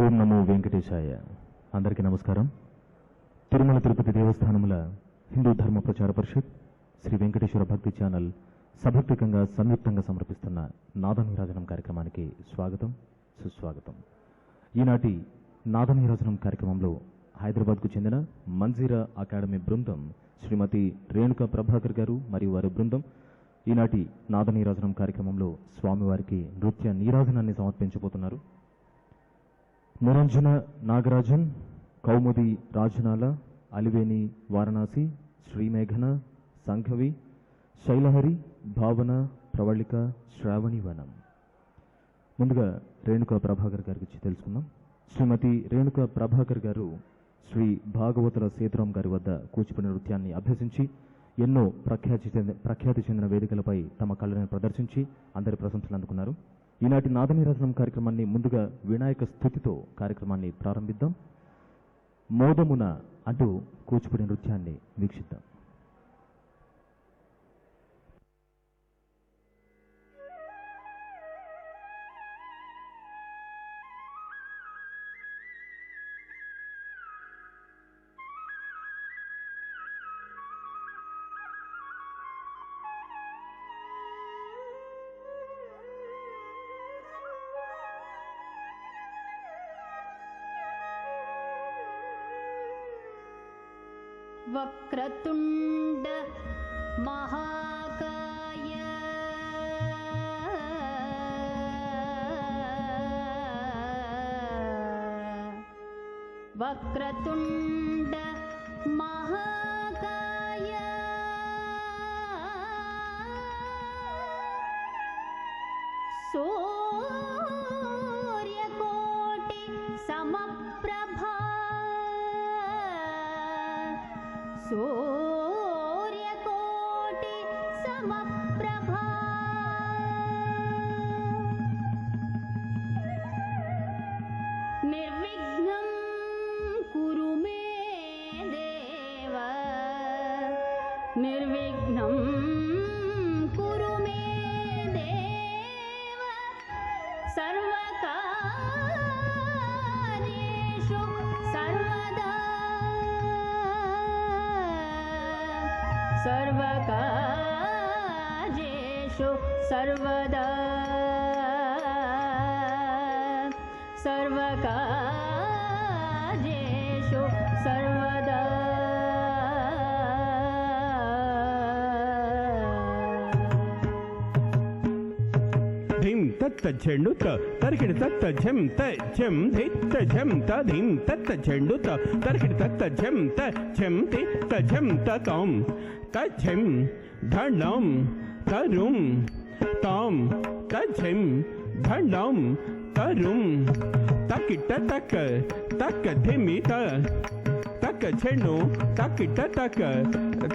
ఓం నమో వెంకటేశాయ. అందరికీ నమస్కారం. తిరుమల తిరుపతి దేవస్థానముల హిందూ ధర్మ ప్రచార పరిషత్ శ్రీ వెంకటేశ్వర భక్తి ఛానల్ సభక్తికంగా సంయుక్తంగా సమర్పిస్తున్న నాదనీరాజనం కార్యక్రమానికి స్వాగతం, సుస్వాగతం. ఈనాటి నాదనీరాజనం కార్యక్రమంలో హైదరాబాద్కు చెందిన మంజీరా అకాడమీ బృందం శ్రీమతి రేణుకా ప్రభాకర్ గారు మరియు వారి బృందం ఈనాటి నాదనీరాజనం కార్యక్రమంలో స్వామివారికి నృత్య నీరాజనాన్ని సమర్పించబోతున్నారు. మురంజన నాగరాజన్, కౌముది రాజనాల, అలివేని వారణాసి, శ్రీమేఘన, సంఘవి, శైలహరి, భావన, ప్రవళిక, శ్రావణివనం. ముందుగా రేణుకా ప్రభాకర్ గారి గురించి తెలుసుకుందాం. శ్రీమతి రేణుకా ప్రభాకర్ గారు శ్రీ భాగవతుల సేతురాం గారి వద్ద కూచిపూడి నృత్యాన్ని అభ్యసించి ఎన్నో ప్రఖ్యాతి చెందిన వేదికలపై తమ కళలను ప్రదర్శించి అందరి ప్రశంసలు అందుకున్నారు. ఈనాటి నాదనీరాజనం కార్యక్రమాన్ని ముందుగా వినాయక స్తుతితో కార్యక్రమాన్ని ప్రారంభిద్దాం. మోదమున అంటూ కూచిపూడి నృత్యాన్ని వీక్షిద్దాం. वक्रतुंड महाकाय वक्रतुंड महाकाय सूर्यकोटि समप्रभा सूर्यकोटि समप्रभा निर्विघ्नं कुरु मे देव, निर्विघ्नं कुरु मे देव, सर्वकार्येषु सर्वदा, सर्वकार्येषु सर्वदा, सर्वकार्येषु सर्वदा. धिं तत्त झेंडू त तरकिड तत्त झेम त झेम धि त झेम त धिं तत्त झेंडू त तरकिड तत्त झेम त झेम धि त झेम त तोम त झेम धडम तरुम तोम त झेम धडम तरुम तकिट तक तक धिमि त तक झेंडू तकिट तक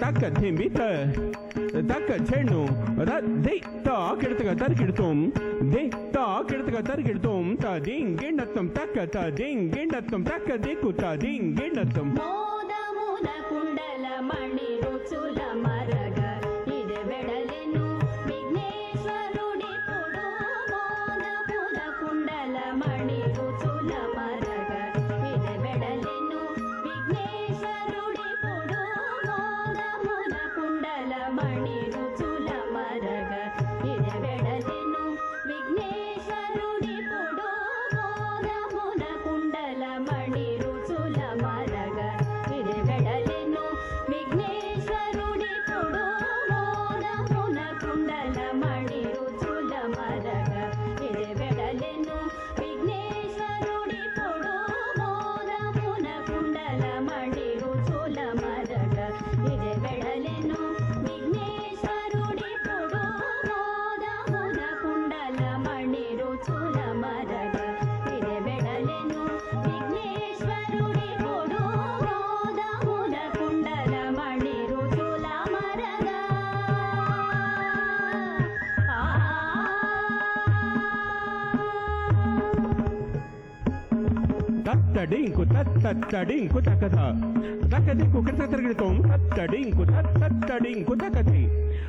तक धिमि त तक झेंडू ದಿ ತ ಕಿಡತಗ ತರ್ಕಿಡ್ತೋಂ ದಿ ತ ಕಿಡತಗ ತರ್ಕಿಡ್ತೋಂ ತ ದಿಂಗಿಂಡತ್ತಂ ತಕ್ಕ ತ ದಿಂಗಿಂಡತ್ತಂ ತಕ್ಕ ದಿಕ್ಕು ತ ದಿಂಗಿಂಡತ್ತಂ. మోదమున కుండల మణి రుచుల మరగ ఇది వెడలెను విఘ్నేశ్వరుడి పుడు. మోదమున కుండల మణి రుచుల మరగ ఇది వెడలెను విఘ్నేశ్వరుడి పుడు. మోదమున కుండల మణి రుచుల మరగ ఇది వెడలెను విఘ్నేశ్వరుడి పుడు. మోదమున కుండల మణి రుచుల మరగ ఇది వెడలెను విఘ్నేశ్వరుడి పుడు. మోదమున కుండల మణి రుచుల మరగ ఇది వెడలెను విఘ్నేశ్వరుడి పుడు. మోదమున కుండల మణి రుచుల మరగ ఇది వెడలెను విఘ్నేశ్వరుడి పుడు. మోదమున కుండల మణి రుచుల మరగ ఇది వెడలెను విఘ్నేశ్వరుడి పుడు. మోదమున కుండల మణి రుచుల మరగ. తత్తడింకు తత్తడింకు తకథ తకదిక్కు కిడత తిరగడతోం తత్తడింకు తత్తడింకు తకథి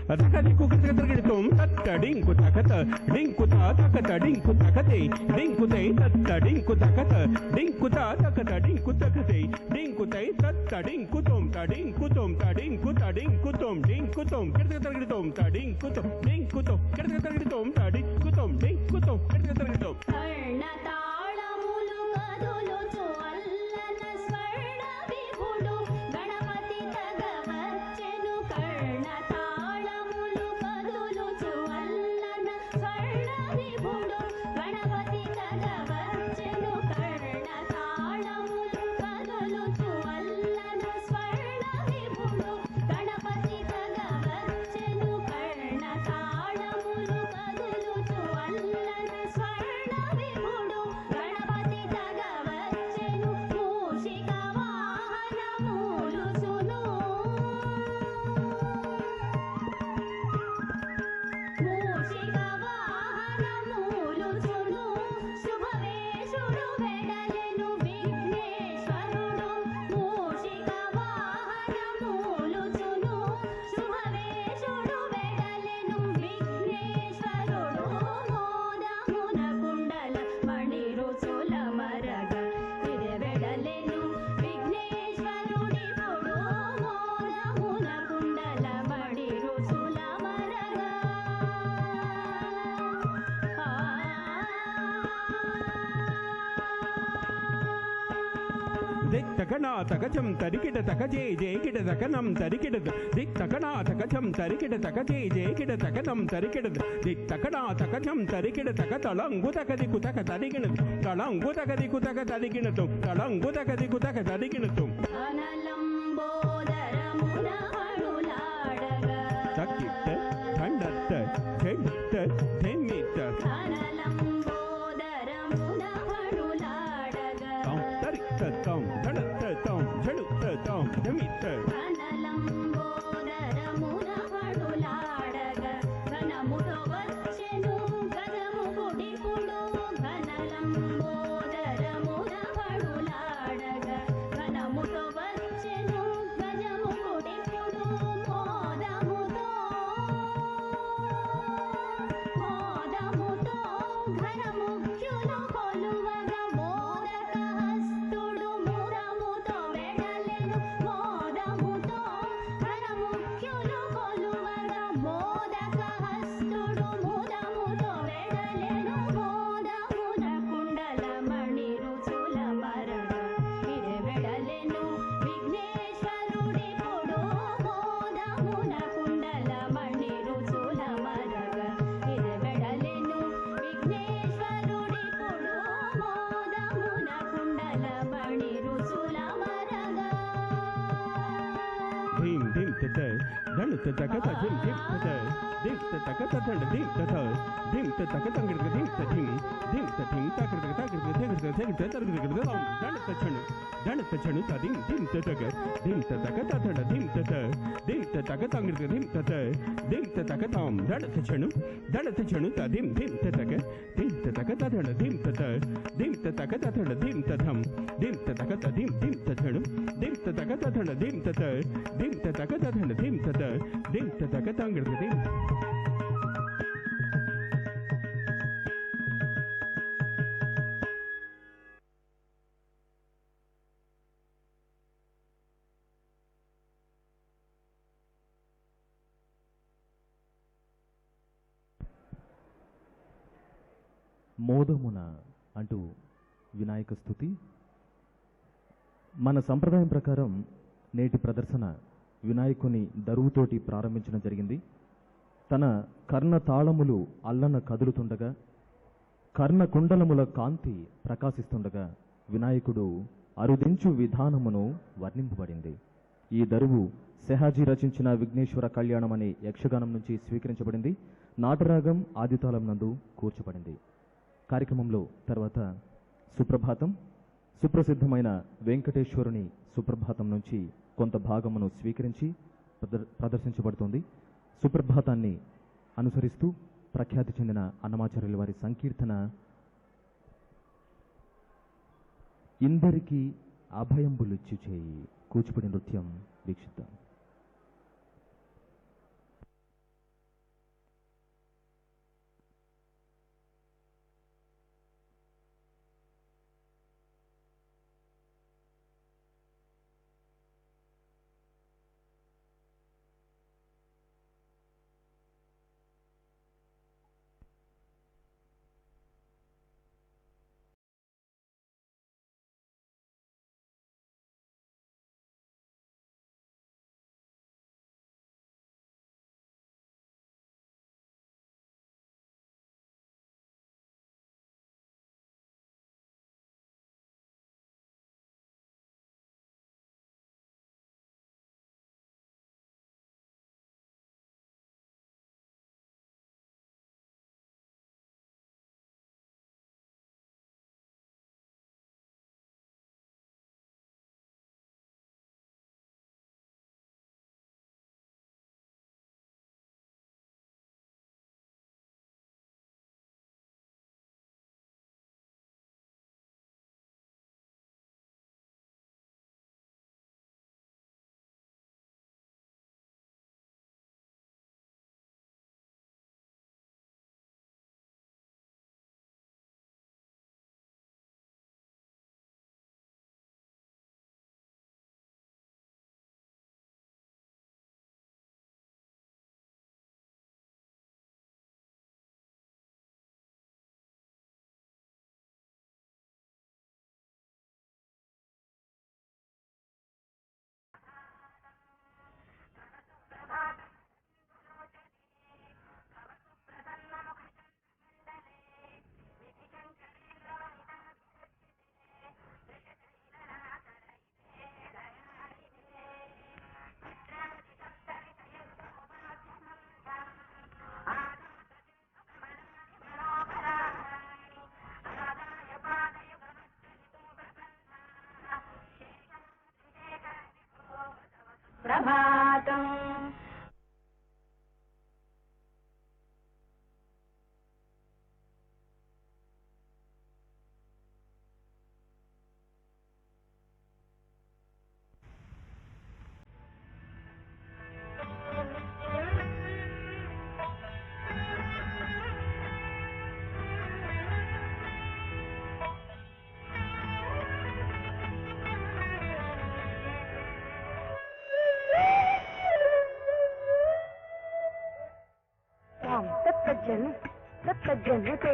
తకదిక్కు తగదిగిడతోం తత్త డింకు తకత డింకు తకత డింకు తకతే డింకు తై తత్త డింకు తకత డింకు తకత డింకు తకతే డింకు తై తత్త డింకు తోం తడింకు తోం తడింకు తడింకు తోం డింకు తోం తగదిగిడతోం తడింకు తోం డింకు తోం తగదిగిడతోం తడింకు తోం డింకు తోం తగదిగిడతోం కర్ణతాళములు కదులుచు అల్లన స్వర్ణ విభుడు గణపతి తగవచ్చెను కర్ణతాళములు కదులుచు అల్లన స్వర్ణ విభుడు గణపతి తగవచ్చెను కర్ణతాళములు కదులుచు అల్లన స్వర్ణ విభుడు గణపతి తగవచ్చెను కర్ణతాళములు కదులుచు అల్లన స్వర్ణ విభుడు గణపతి తగవచ్చెను మూషిక వాహనమూలుచును మూషిక వాహనమూలుచును శుభవేషుడు వెడలెను విఘ్నేశ్వరుడు మూషిక వాహనమూలుచును శుభవేషుడు వెడలెను విఘ్నేశ్వరుడు మోదమున కుండల మణి రుచుల మరగ ఇది వెడలెను విఘ్నేశ్వరుడి పొడు మోదమున కుండల మణి రుచుల మరగ దిక్తకనా తకచం తరికిట తకజే జేకిట తకనం తరికిట దిక్తకనా తకచం తరికిట తకజే జేకిట తకనం తరికిట దిక్తకనా తకచం తరికిట తక తళంగు తకదికు తక తరిగినదు తళంగు తకదికు తక తరిగినదు తళంగు తకదికు తక తరిగినదు అనలంబోదరమున హడులాడగా తక్కిట ఖండత్త చెడ్త ధెమ్మిత అనలంబోదరమున హడులాడగా తరిక్త తం ధడత్త తం ఝడుత్త తం ధెమ్మిత అనలంబోదరమున హడులాడగా ఘనముతో వచ్చెను గజము గుడిపుడు ఘనలంబోదరమున హడులాడగా ఘనముతో వచ్చెను గజము గుడిపుడు మోదముతో ఘనముఖ్యులు కొలువగా మోదక హస్తుడు మురముతో వెడలెను మోదముతో ఘనముఖ్యులు కొలువగా మోదక హస్తుడు మురముతో వెడలెను మోదమున కుండల మణి రుచుల మరగ ఇది వెడలెను విఘ్నేశ్వరుడి పొడు మోదమున కుండల మణి రుచుల మరగ ఇది వెడలెను విఘ్నేశ్వరుడి పొడు మోదమున కుండల మణి రుచుల మరగ ధీం ధీం తత ధనుత తకత ధిం ధిం తత ధిం తకత ధండ ధిం తత ధిం తక తంగిడ ధిం తధిం ధిం తధిం తకడ తకడ తకడ తకడ తకడ ధనుత చణు తధిం ధిం తతక ధిం తకత ధండ ధిం తత ధిం తక తంగిడ ధిం తత ధిం తకతాం ధనుత చణు తధిం ధిం తతక ధిం తకత ధండ ధిం తత ధిం తకత ధండ ధిం తథం ధిం తకత ధిం ధిం తచణు ధిం తకత ధండ ధిం తత ధిం తకత ధండ ధిం తత ధిం తక తంగిడ ధిం మోదమున అంటూ వినాయక స్తుతి. మన సంప్రదాయం ప్రకారం నేటి ప్రదర్శన వినాయకుని దరువుతోటి ప్రారంభించడం జరిగింది. తన కర్ణ తాళములు అల్లన కదులుతుండగా, కర్ణ కుండలముల కాంతి ప్రకాశిస్తుండగా వినాయకుడు అరుదించు విధానమును వర్ణింపబడింది. ఈ దరువు సెహాజీ రచించిన విఘ్నేశ్వర కళ్యాణం అనే యక్షగానం నుంచి స్వీకరించబడింది. నాటరాగం ఆదితాళం నందు కూర్చబడింది. కార్యక్రమంలో తర్వాత సుప్రభాతం, సుప్రసిద్ధమైన వెంకటేశ్వరుని సుప్రభాతం నుంచి కొంత భాగమును స్వీకరించి ప్రదర్శించబడుతుంది. సుప్రభాతాన్ని అనుసరిస్తూ ప్రఖ్యాతి చెందిన అన్నమాచార్యుల వారి సంకీర్తన ఇందరికీ అభయంబులిచ్చు చేయి కూచిపూడి నృత్యం వీక్షిద్దాం. సుప్రభాతం. तत्तज्जन्यते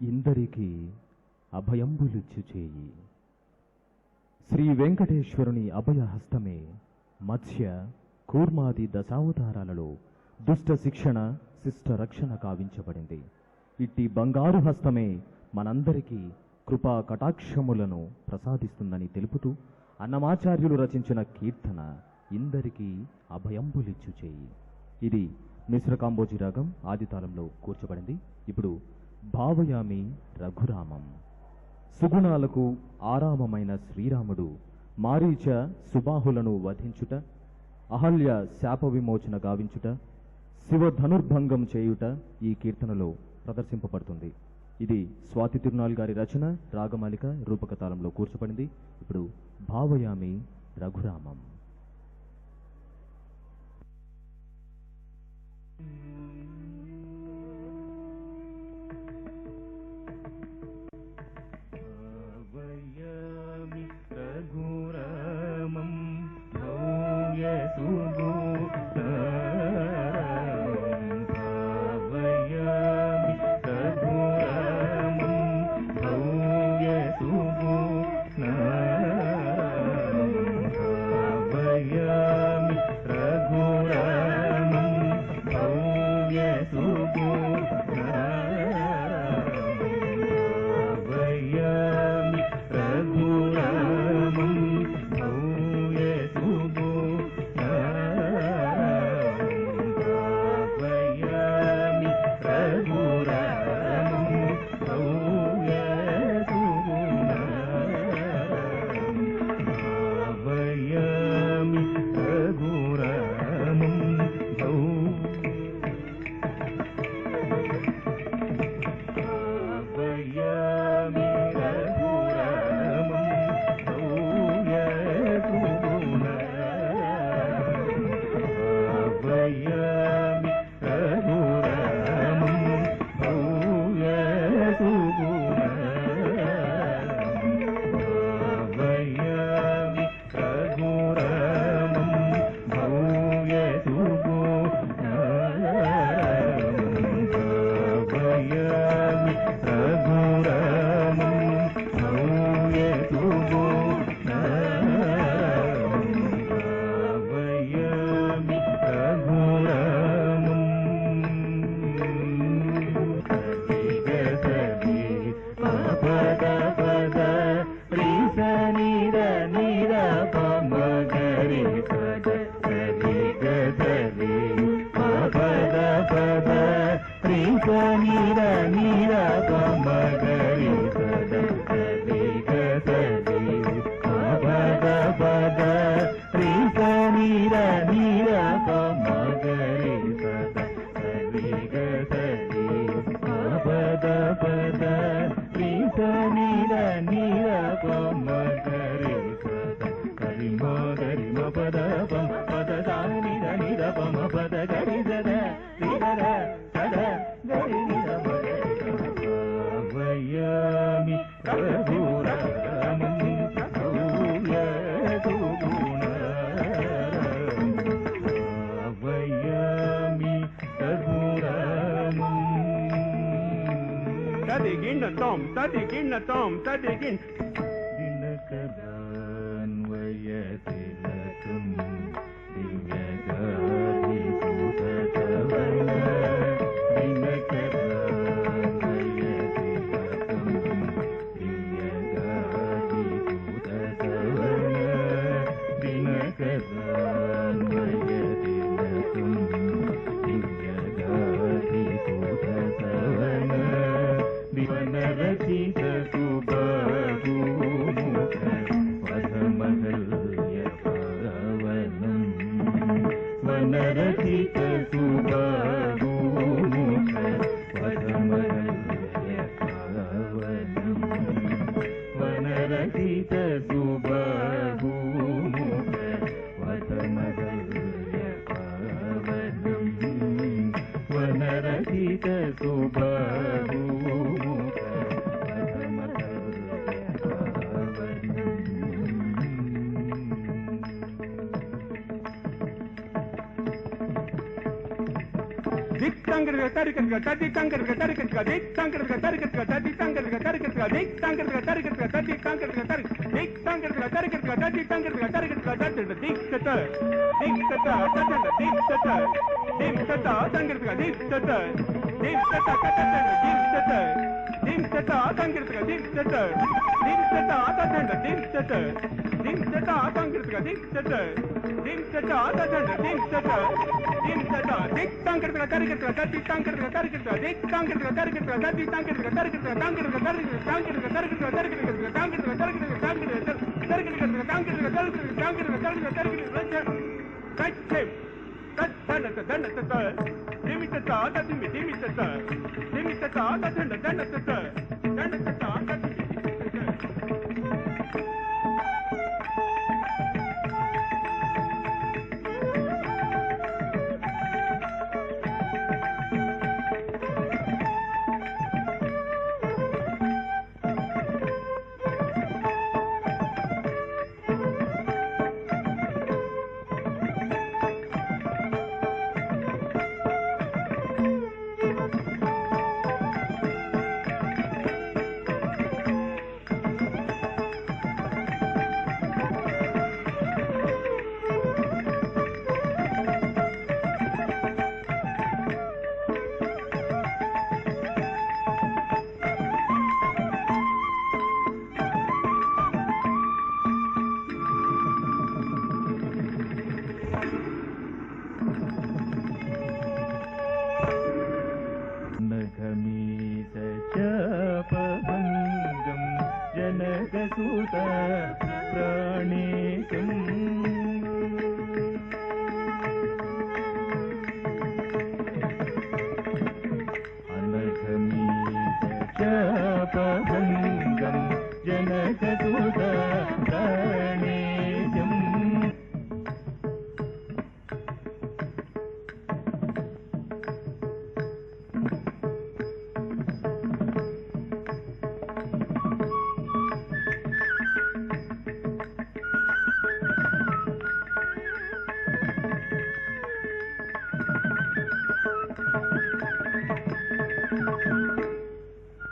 ఇందరికీ అభయంబులిచ్చు చేయి. శ్రీ వెంకటేశ్వరుని అభయహస్తమే మత్స్య కూర్మాది దశావతారాలలో దుష్ట శిక్షణ శిష్ట రక్షణ కావించబడింది. ఇట్టి బంగారు హస్తమే మనందరికీ కృపా కటాక్షములను ప్రసాదిస్తుందని తెలుపుతూ అన్నమాచార్యులు రచించిన కీర్తన ఇందరికీ అభయంబులిచ్చు చేయి. ఇది మిశ్ర కాంబోజీ రాగం ఆదితాళంలో కూర్చబడింది. ఇప్పుడు భావయామి రఘురామం. సుగుణాలకు ఆరామమైన శ్రీరాముడు మారీచ సుబాహులను వధించుట, అహల్య శాప విమోచన గావించుట, శివ ధనుర్భంగం చేయుట ఈ కీర్తనలో ప్రదర్శింపబడుతుంది. ఇది స్వాతి తిరునాల్ గారి రచన, రాగమాలిక, రూపకతాళంలో కూర్చబడింది. ఇప్పుడు భావయామి రఘురామం. tangarga tarikatga tati tangarga tarikatga dik tangarga tarikatga tati tangarga tarikatga dik tangarga tarikatga tati tangarga tarikatga dik tangarga tarikatga tati tangarga tarikatga tati dik tata tata dik tata tangarga dik tata tata dik tata dim tata tangarga dik tata tata dik tata dim tata tangarga dik tata tata dik tata dik tangarga tarikatga tati tangarga tarikatga dik tangarga tarikatga tati tangarga tarikatga tangarga tarikatga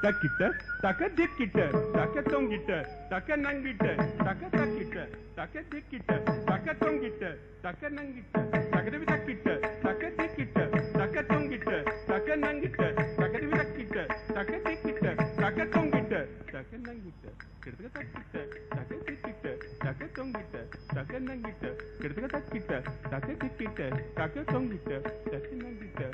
takita taka dikita taka tongita taka nangita taka takita taka dikita taka tongita taka nangita taka devi takita taka dikita taka tongita taka nangita taka devi takita taka dikita taka tongita taka nangita kirtaka takita taka dikita taka tongita taka nangita kirtaka takita taka dikita taka tongita taka nangita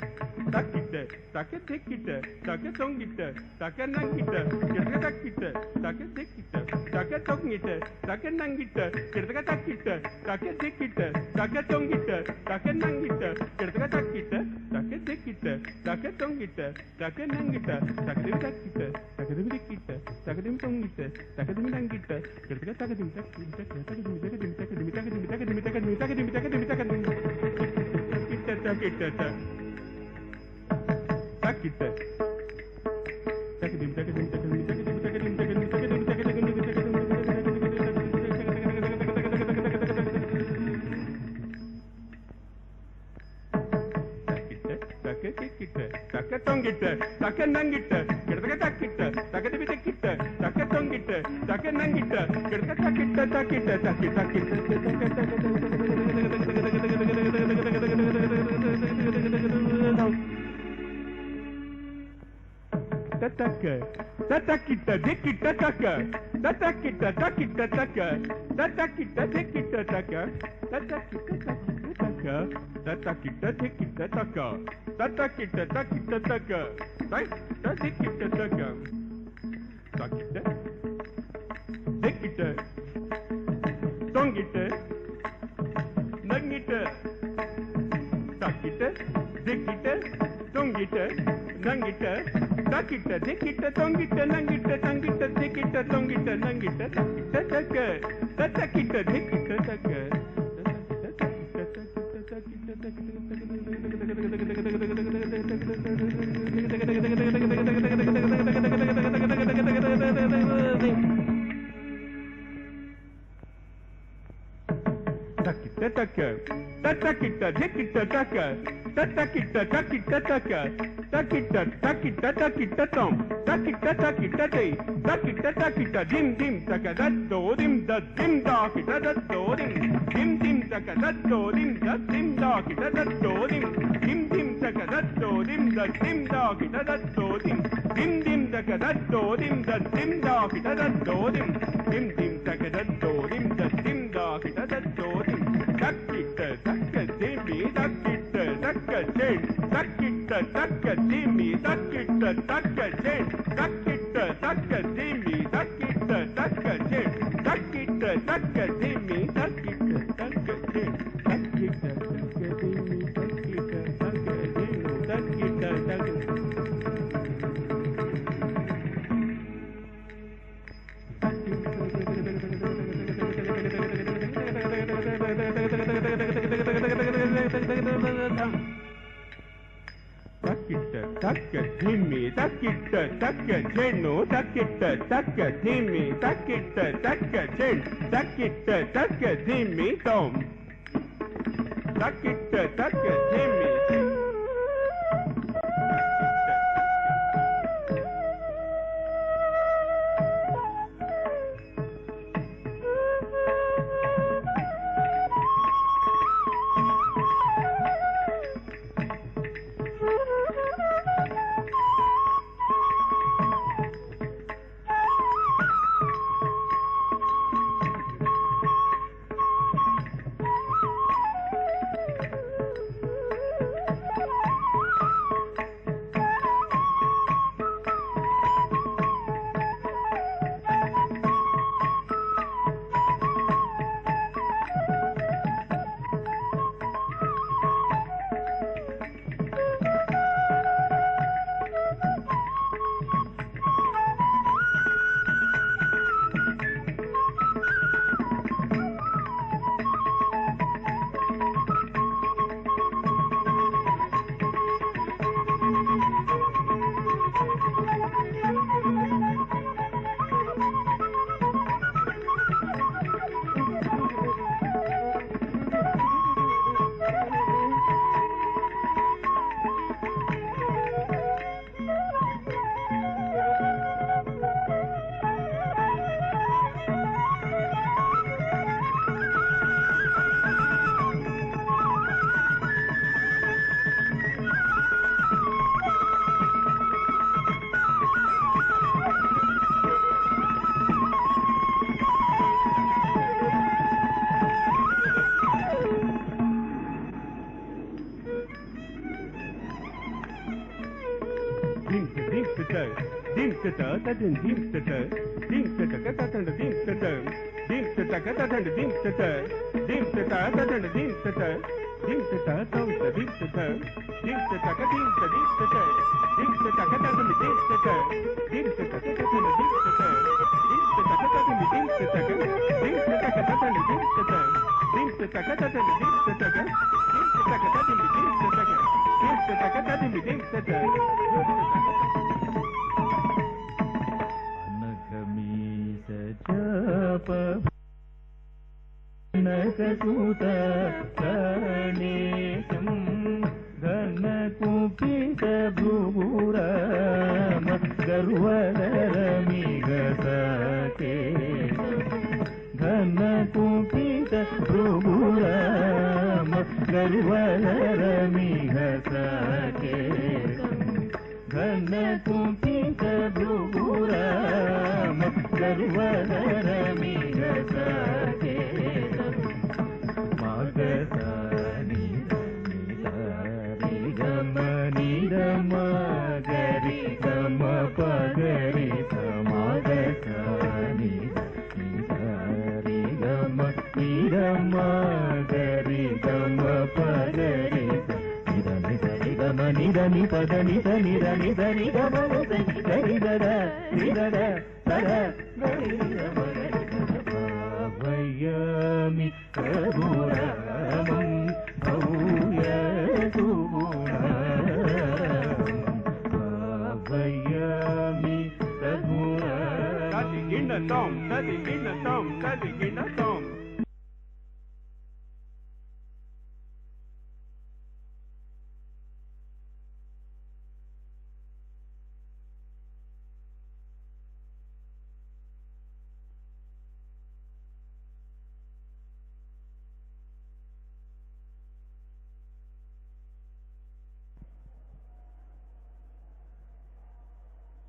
takita taka dikita taka tongita taka nangita kirtaka takita taka dikita taka tongita taka nangita kirtaka takita taka dikita taka tongita taka nangita kirtaka takita taka dikita taka tongita taka nangita taka devi takita taka devi dikita taka devi tongita taka devi nangita kirtaka taka devi takita taka devi taka devi taka devi taka devi taka devi taka devi taka devi taka devi taka devi takita takita taka tongita taka nangita kirtaka takita taka devi takita taka tongita taka nangita kirtaka takita takita takita tataka tatakita dikita taka tatakita takita taka tatakita dikita taka tatakita taka tatakita dikita taka tatakita takita taka takita dikita taka takita dikita tongita nangita takita dikita tongita nangita takita dikita tongita nangita tangita dikita tongita nangita takita taka tatakita dikita taka takita taka tatakita dikita taka takita takita takita taka takita takita takita tom takita takita day takita takita dim dim taka daddo dim da dim da kita daddo dim dim dim taka daddo dim da dim da kita daddo dim dim dim taka daddo dim da dim da kita daddo dim dim dim taka daddo dim da dim da kita daddo dim dim dim taka daddo dim da dim da kita daddo dim takita taka dimi takita taka chen takita taka dimi takita taka chen takita taka dimi takita taka chen takita taka dimi takita taka chen takita taka dimi takita taka chen takita taka takita taka dimi takita taka chenu takita taka dimi takita taka chen takita taka dimi tom takita taka dimi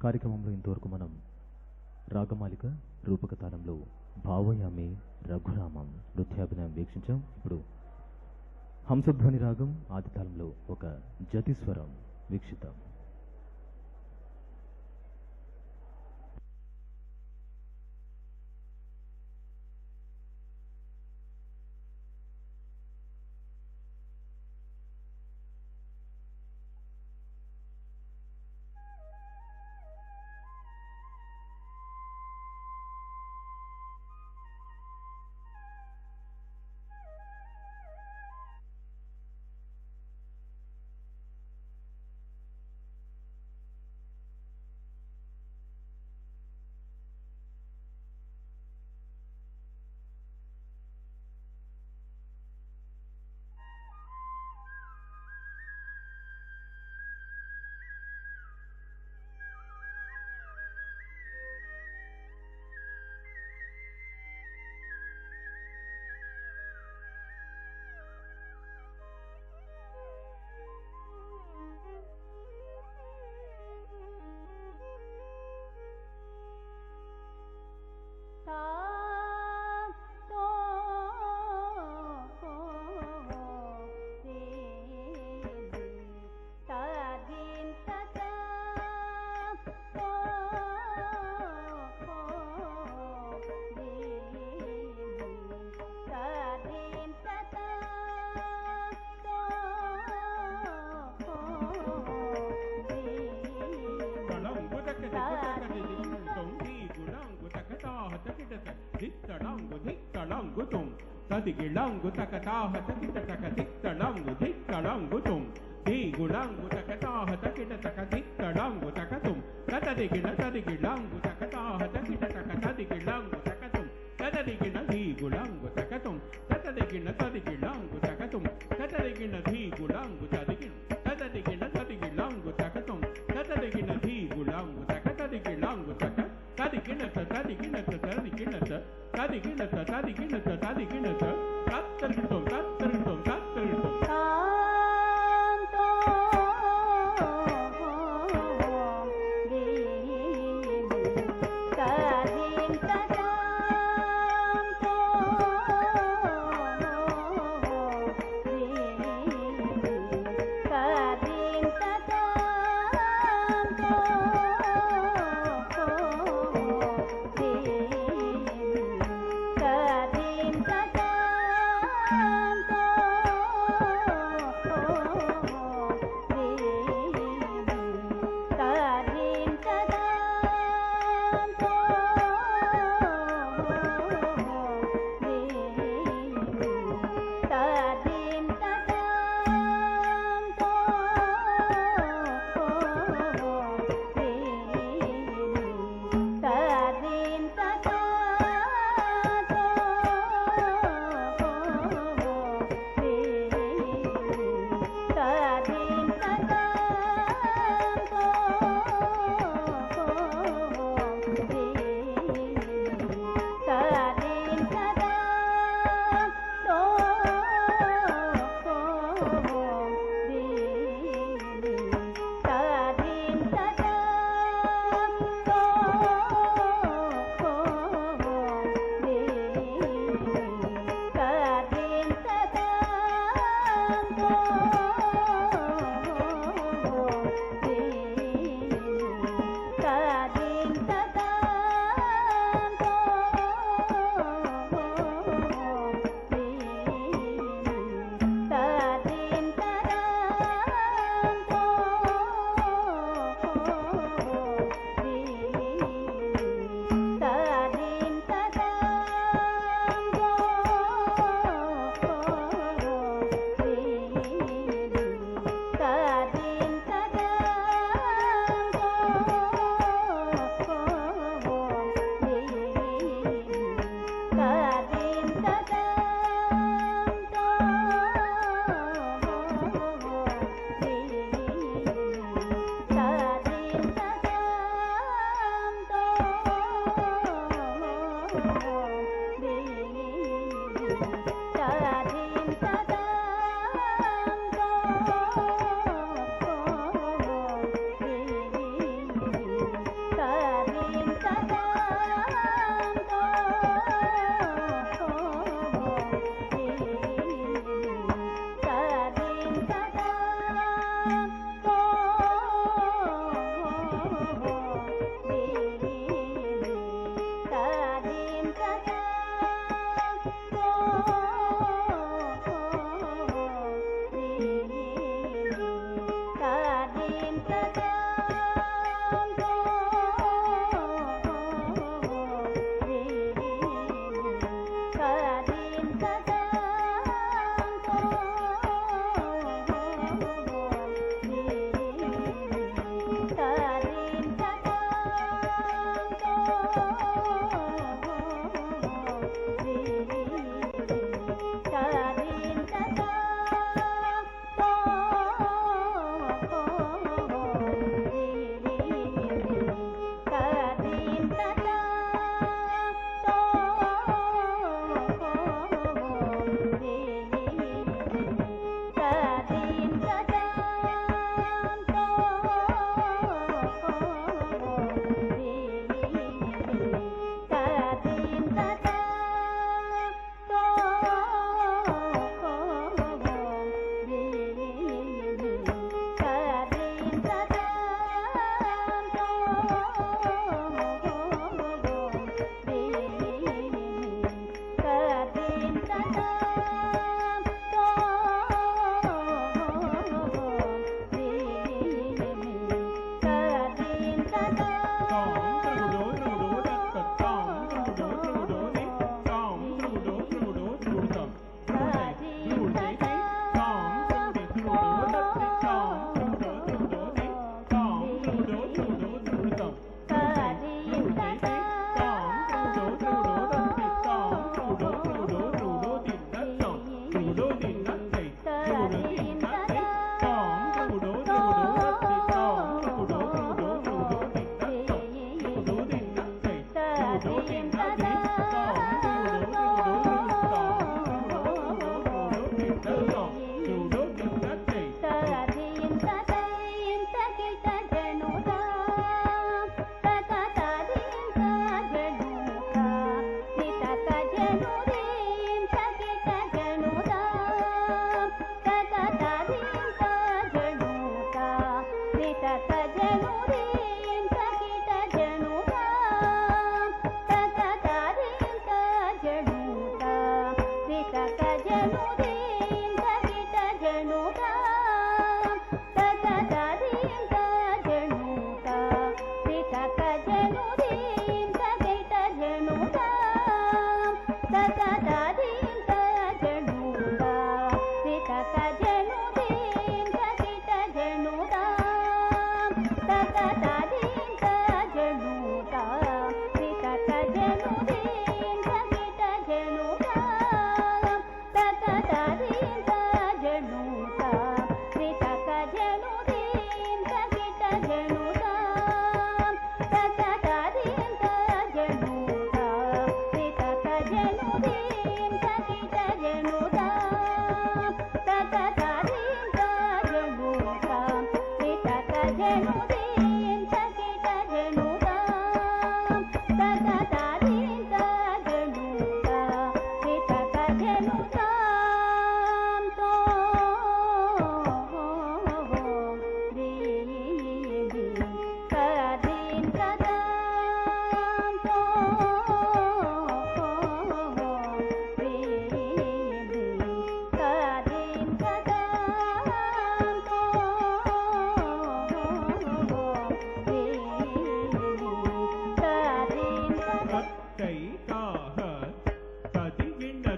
కార్యక్రమంలో ఇంతవరకు మనం రాగమాలిక రూపక తాళంలో భావయామి రఘురామం నృత్యాభినయం వీక్షించాం. ఇప్పుడు హంసధ్వని రాగం ఆది తాళంలో ఒక జతిస్వరం వీక్షిద్దాం. తదిగిళంగు తకతాహ తకిట తక తిక్కళంగు ధిక్కళంగు తుం దీగుళంగు తకతాహ తకిట తక తిక్కళంగు తకతుం తదిగిణ తదిగిళంగు తకతాహ తకిట తక తదిగిళంగు తకతుం తదిగిణ దీగుళంగు తకతుం తదిగిణ తదిగిళంగు తకతుం తదిగిణ దీగుళంగు తదిగిణ తదిగిణ తదిగిళంగు తకతుం తదిగిణ దీగుళంగు తక తదిగిళంగు తక తదిగిణ తదిగిణ తదిగిణ తదిగిణ తదిగిణ తదిగిణ తత్తరితం తత్తరితం తత్తరితం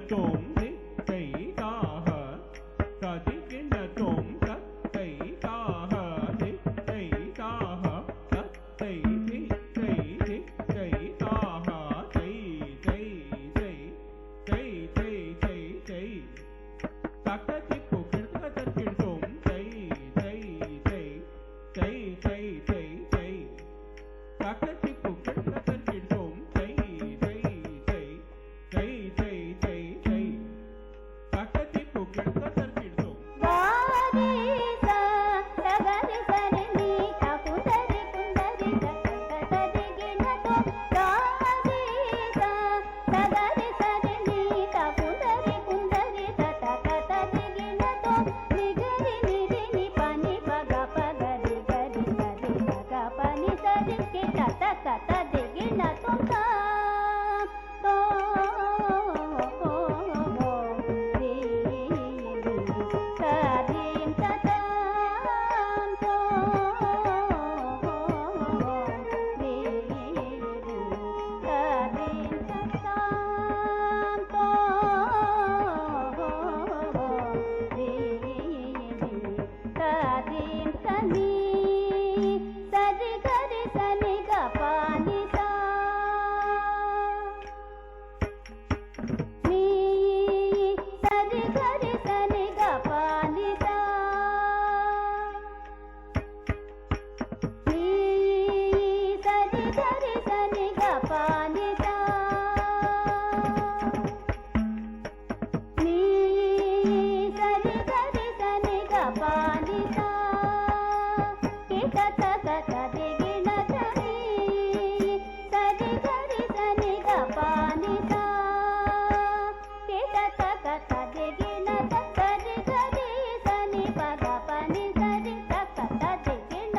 తోం ది తై తాహ తది గిణ తోం తై తాహ ది తై తాహ తై ది తై ది తై తాహ తై తై తై తై తై తై తై తకతి పుకిడ తకిడ తోం తై తై తై తై తై తై తై తకతి పుకిడ తకిడ తోం తై తై తై తై తై తై తై తకతి పుకిడ తకిడ తోం గారి స సగరి సరి నీ తపుదరి కుందరి తకతది గినతో గారి స సగరి సరి నీ తపుదరి కుందరి తకతది గినతో నిగరి నిరి ని పని పగ పగరి గరి గరి పగ పని సరి కి తకతది గినతో తా తో రి సరిం తతాం తో రి సరిం తతాం తో రి సరిం సని సరి గరి సని గ పాని సా నీ సరి గరి సని గ పాని సా నీ సరి గరి సని గ పాని సా నీ సరి గరి సని గ పాని సా కిట తక తది గిణ తని సరి గరి సని గ పాని సా కిట తక తది గిణ సరి గరి సని పగ పని సరి తక తది గిణ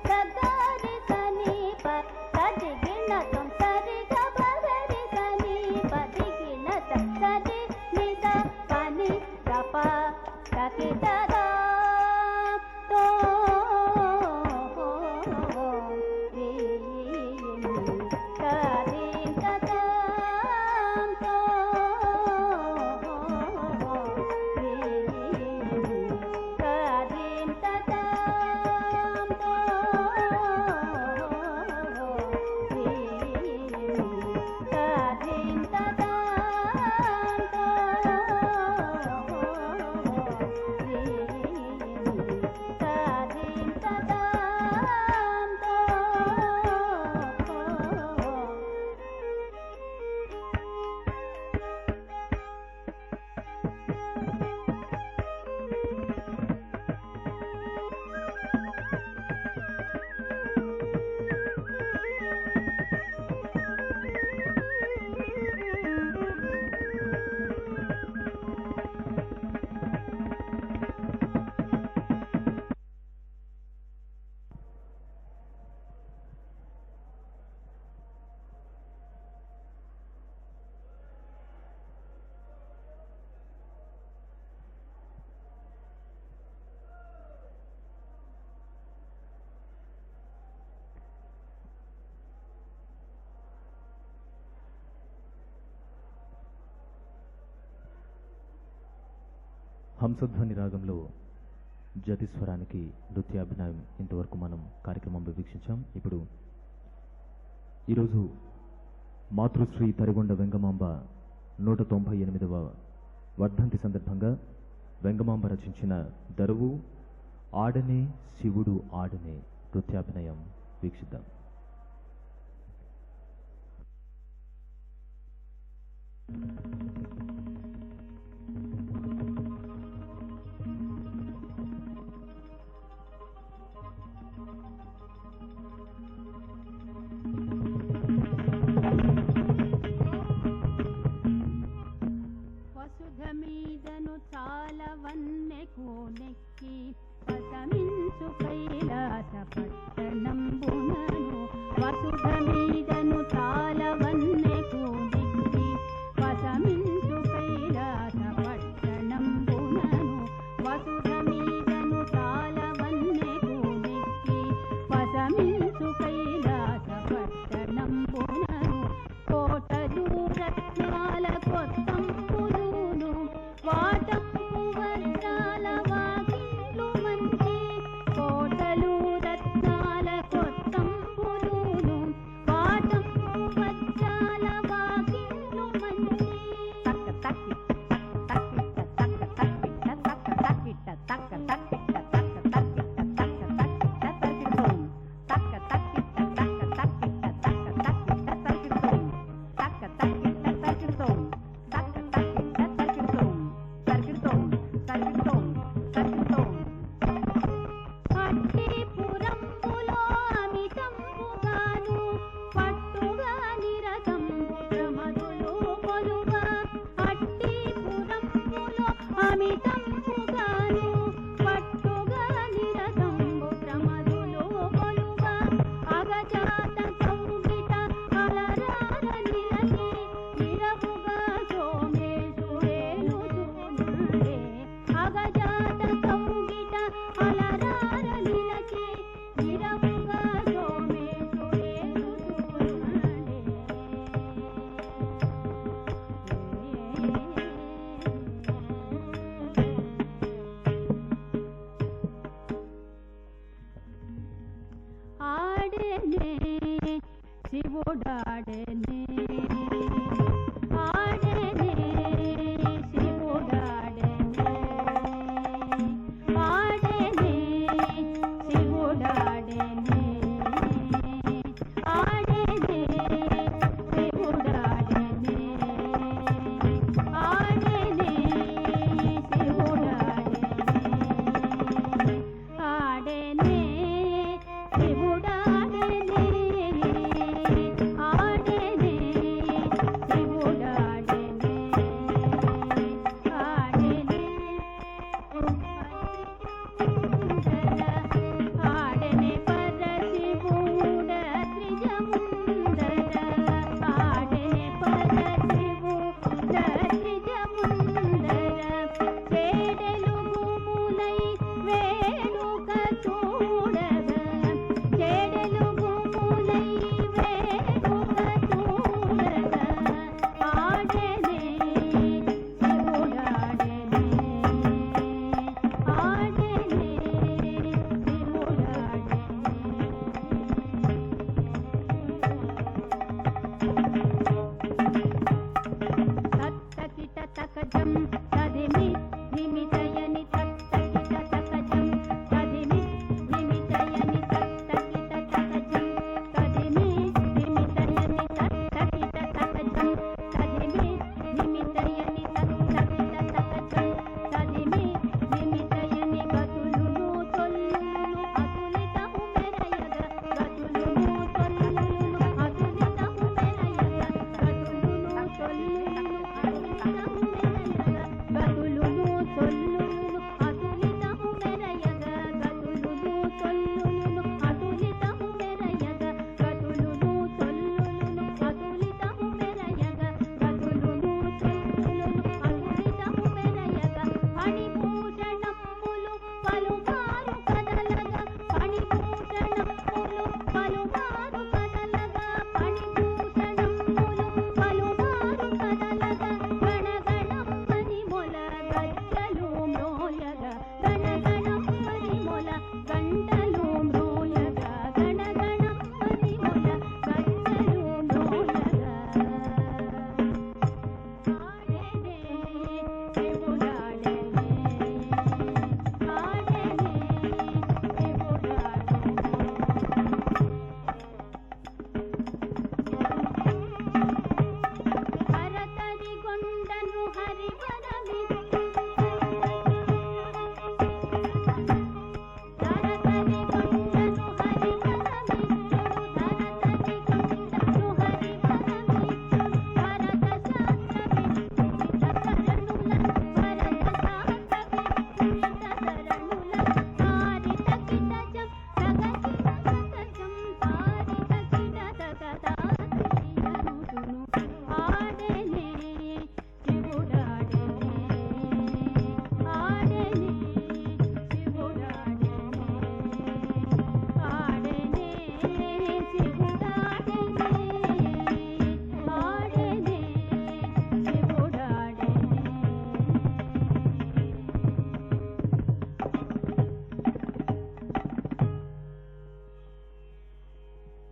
సగరి సని ప తది గిణ సరి గ పగరి సని పది గిణ సరి ని స పని గ ప తకి తగా తో రి సరి తతాం తో రి సరి తతాం తో రి సరి తతాం తో రి సరి తతాం తో హంసధ్వని రాగంలో జతిస్వరానికి నృత్యాభినయం ఇంతవరకు మనం కార్యక్రమంలో వీక్షించాం. ఇప్పుడు ఈరోజు మాతృశ్రీ తరిగొండ వెంగమాంబ 198వ వర్ధంతి సందర్భంగా వెంగమాంబ రచించిన దరువు ఆడనే శివుడు ఆడనే నృత్యాభినయం వీక్షిద్దాం. వసుధ మీదను చాలవన్నె కోనెక్కి పసమించు కైలాస పట్టణంబునను వసుధ మీదను చాలవన్నె కోనెక్కి పసమించు కైలాస పట్టణంబునను వసుధ మీదను చాలవన్నె కోనెక్కి పసమించు కైలాస పట్టణంబునను కోటలు రత్నాల కొత్తంబులు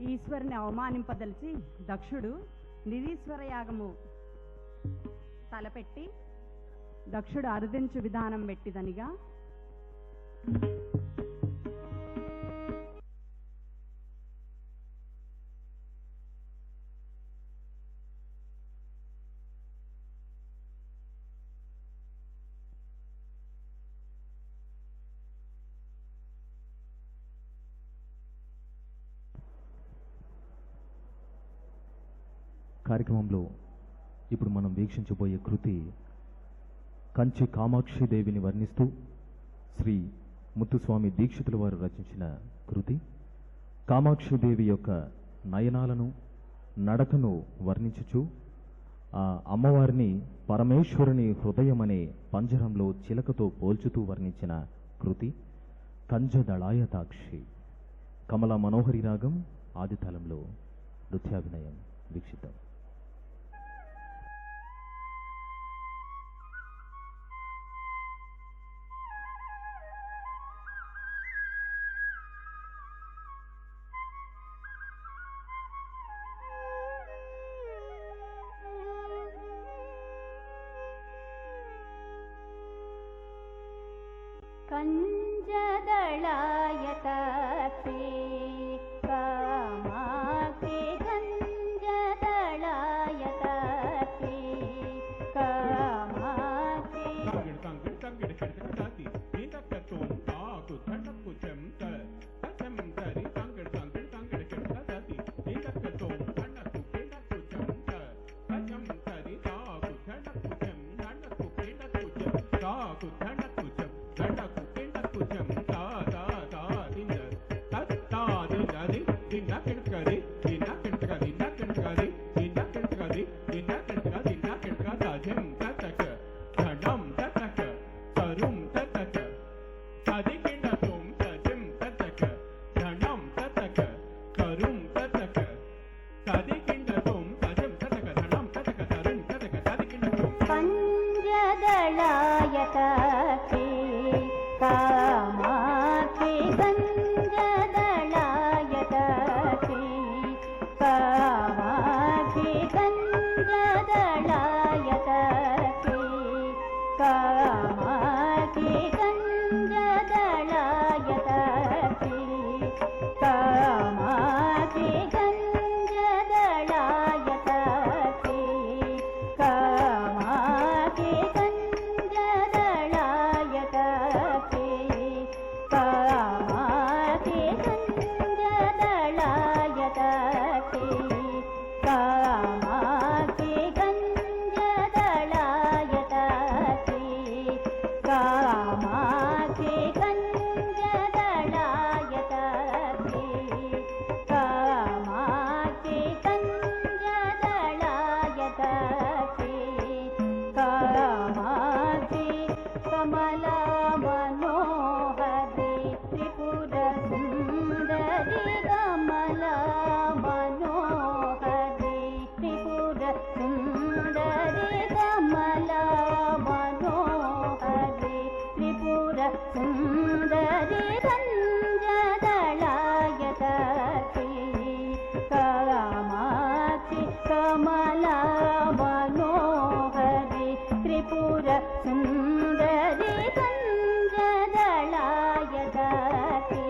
ఈశ్వరుని అవమానింపదలిచి దక్షుడు నిరీశ్వర యాగము తలపెట్టి దక్షుడు అరుదించు విధానం పెట్టిదనిగా కార్యక్రమంలో ఇప్పుడు మనం వీక్షించబోయే కృతి కంచి కామాక్షి దేవిని వర్ణిస్తూ శ్రీ ముత్తుస్వామి దీక్షితుల వారు రచించిన కృతి. కామాక్షి దేవి యొక్క నయనాలను నడకను వర్ణించుచు ఆ అమ్మవారిని పరమేశ్వరుని హృదయం అనే పంజరంలో చిలకతో పోల్చుతూ వర్ణించిన కృతి కంజదళాయతాక్షి. కమల మనోహరి రాగం ఆదితాళంలో నృత్యాభినయం వీక్షిద్దాం. कंजदळायताक्षी कामाक्षी कंजदळायताक्षी कामाक्षी कंजदळायताक्षी कामाक्षी कंजदळायताक्षी कामाक्षी कंजदळायताक्षी ತ್ರಿಪುರ ಸುಂದರಿ ಕಂಜದಳಾಯದಾಸಿ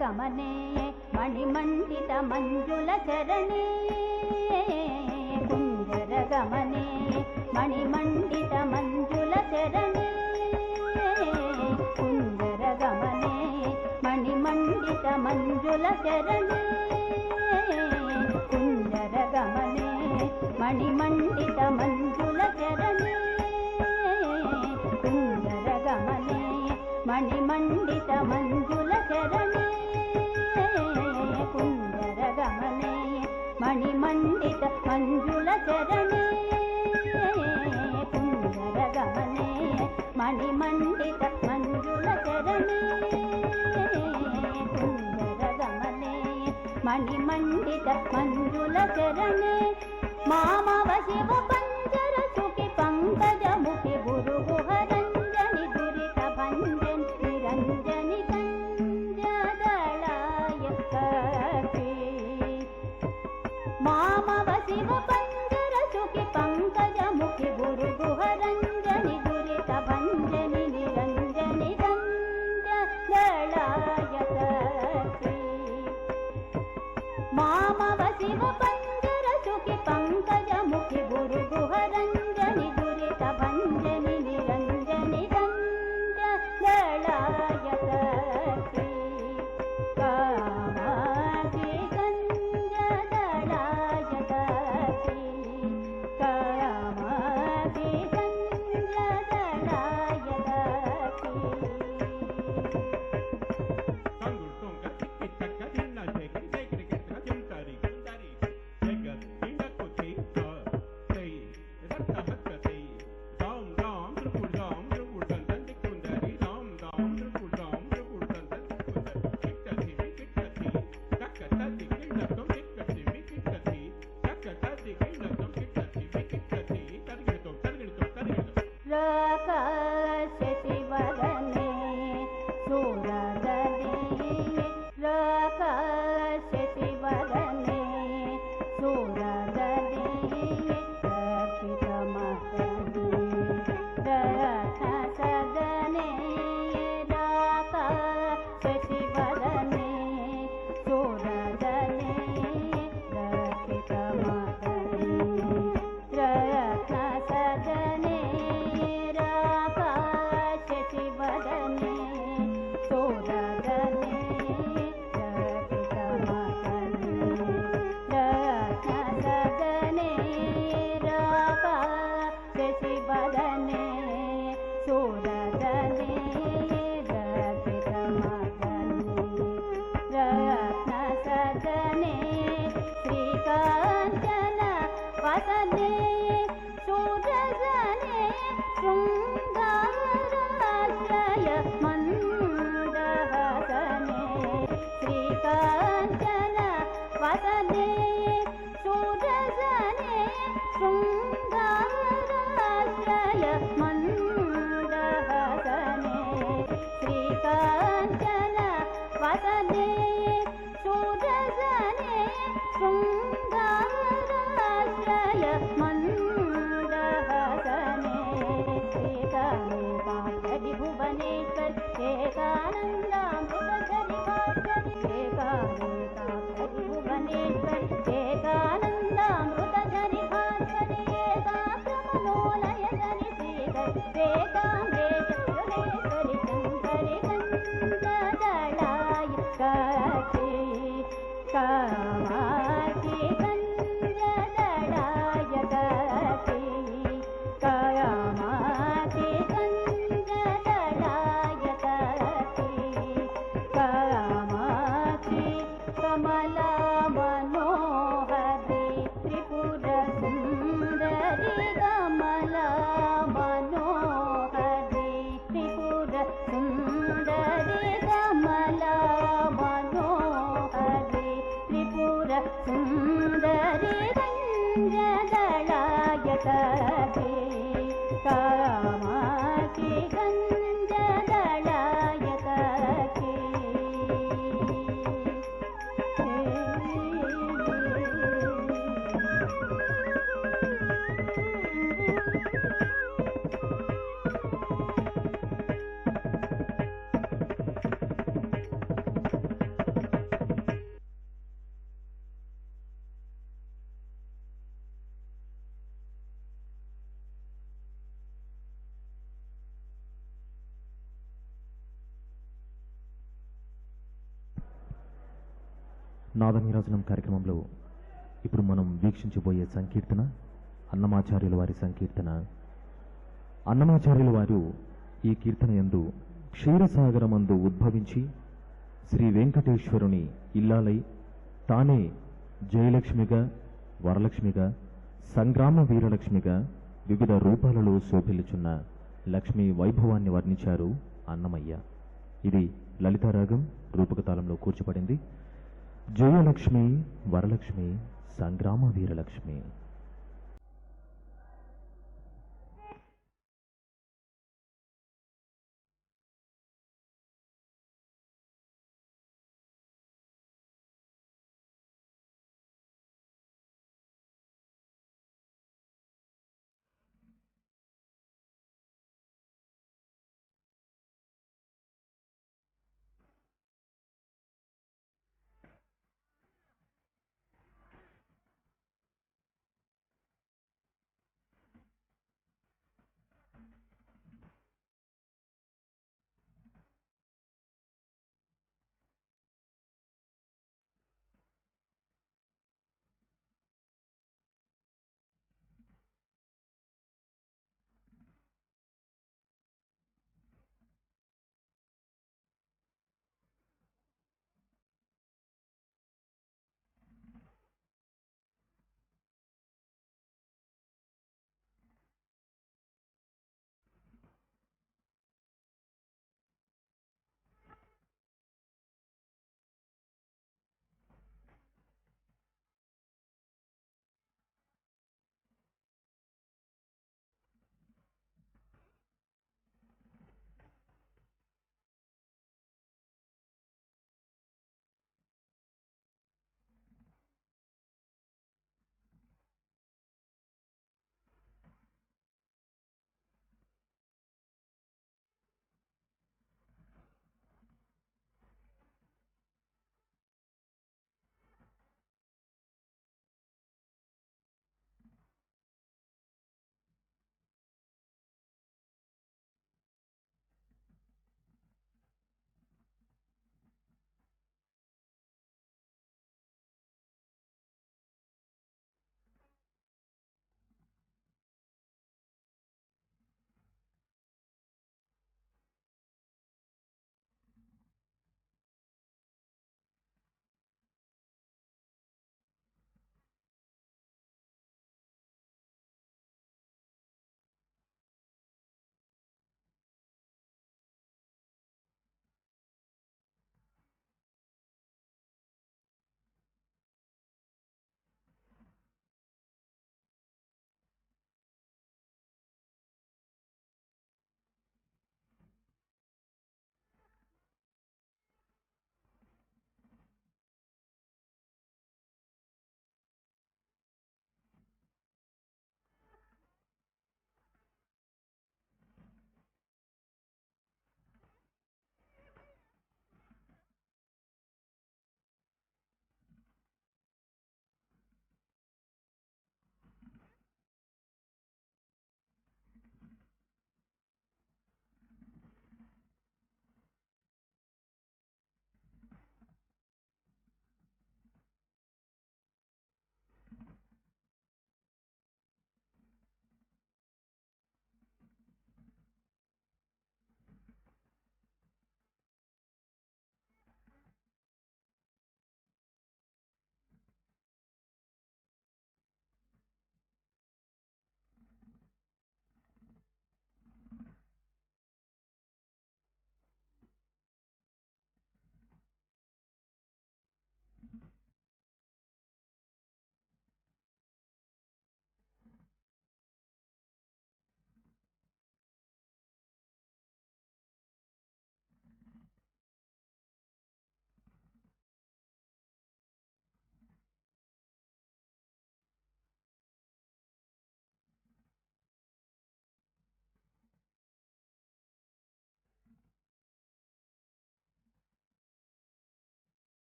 ಗಮನೆ ಮಣಿಮಂಡಿತ ಮಂಜುಳ ಚರಣೆ ಕುಂಜರ ಗಮನೆ ಮಣಿಮಂಡಿತ ಮಂಜುಳ ಚರಣೆ ಕುಂಜರ ಗಮನೆ ಮಣಿಮಂಡಿತ ಮಂಜುಳ ಚರಣೆ ಕುಂಜರ ಗಮನೆ ಮಣಿಮಂಡಿತ ಮಂಜುಳ ಚರಣೆ ಕುಂಜರ ಗಮನೆ ಮಣಿಮಂಡಿತ ಮಂಜುಳ ಚರಣೆ ಕುಂಜರ ಗಮನೆ ಮಣಿಮಂಡಿತ ಮಂಜುಳ ಚರಣೆ ಕುಂಜರ ಗಮನೆ ಮಣಿಮಂಡಿತ ಮಂಜುಳ ಚರಣೆ ಕುಂಜರ ಗಮನೆ ಮಣಿಮಂಡಿತ ಮಂಜುಳ ಚರಣೆ ಮಾಮವ ಶಿವ ಪಂಜರ ಸುಖಿ ಪಂಕಜ ಮುಖಿ ಗುರು ಗುಹರಂಜನಿ ದುರಿತ ಭಂಜನ್ ನಿರಂಜನಿ ಕಂಜದಳಾಯಕಿ ಮಾಮವ ಶಿವ ಪಂಜರ ಸುಖಿ ಪಂಕಜ ಮುಖಿ ಗುರು ಗುಹರಂಜನಿ ದುರಿತ ಭಂಜನಿ ನಿರಂಜನಿ ಕಂಜದಳಾಯಕಿ ಮಾಮವ ಶಿವ ಪಂಜರ ಸುಖಿ ಪಂಕಜ ಮುಖಿ ಗುರು ಗುಹರಂಜನಿ ದುರಿತ ಭಂಜನಿ ನಿರಂಜನಿ ಕಂಜದಳಾಯಕಿ ಕಾಮಾಕ್ಷಿ ಕಂಜದಳಾಯಕಿ ಕಾಮಾಕ್ಷಿ ಕಂಜದಳಾಯಕಿ ಶಶಿವದನೆ ಸೂರದನೆ ಶಶಿವದನೆ ಸೂರದನೆ ರಕ್ಷಿತ ಮಹನೆ ಸದನೆ ಶಶಿವದನೆ ಸೂರದನೆ ರಕ್ಷಿತ ಮಹನೆ ಸದನೆ ಶಶಿವದನೆ ಸೂರದನೆ ರಕ್ಷಿತ ಮಹನೆ ಸದನೆ ಶಶಿವದನೆ ಸೂರದನೆ ರಕ್ಷಿತ ಮಹನೆ ಸದನೆ ಶ್ರೀಕಾಂಚನ ವಸನೆ ಸೂರದನೆ ಶೃಂಗಾರಾಶ್ರಯ ಮಂದಹಸನೆ ಶ್ರೀಕಾಂಚನ ವಸನೆ ಸೂರದನೆ ಶೃಂಗಾರಾಶ್ರಯ ಮಂದಹಸನೆ ಶ್ರೀಕಾಂಚನ ವಸನೆ ಸೂರದನೆ ಶೃಂಗಾರಾಶ್ರಯ ಮಂದಹಸನೆ ಏಕಾಂತಾಕ್ಷರಿ ಭುವನೇಶ್ವರ್ ಏಕಾನಂದಾಮೃತಧರಿ ಭಾಸ್ಕರಿ ಏಕಾಂತಾಕ್ಷರಿ ಭುವನೇಶ್ವರ್ ಏಕಾನಂದಾಮೃತಧರಿ ಭಾಸ್ಕರಿ ಏಕಾಗ್ರಮನೋಲಯ ಧರಿ ಶ್ರೀಧರಿ ಏಕಾಂಬೇಶ್ವರೇಶ್ವರಿ ಶಂಕರಿ ಕಂಜದಳಾಯಕಿ ಕಾಮಾಕ್ಷಿ ಕಂಜದಳಾಯಕಿ ಕಾಮಾಕ್ಷಿ ಕಂಜದಳಾಯಕಿ ಕಾಮಾಕ್ಷಿ ಕಮಲಾ ಮನೋಹರಿ ತ್ರಿಪುರ ಸುಂದರಿ ಕಮಲಾ कामाक्षि गञ्जदलायतके నాదనీరాజనం కార్యక్రమంలో ఇప్పుడు మనం వీక్షించబోయే సంకీర్తన అన్నమాచార్యుల వారి సంకీర్తన. అన్నమాచార్యుల వారు ఈ కీర్తన యందు క్షీరసాగరమందు ఉద్భవించి శ్రీ వెంకటేశ్వరుని ఇల్లాలై తానే జయలక్ష్మిగా, వరలక్ష్మిగా, సంగ్రామ వీరలక్ష్మిగా వివిధ రూపాలలో శోభిల్లుచున్న లక్ష్మీ వైభవాన్ని వర్ణించారు అన్నమయ్య. ఇది లలితారాగం రూపకతాళంలో కూర్చబడింది. జయలక్ష్మి, వరలక్ష్మి, సంగ్రామ వీరలక్ష్మి.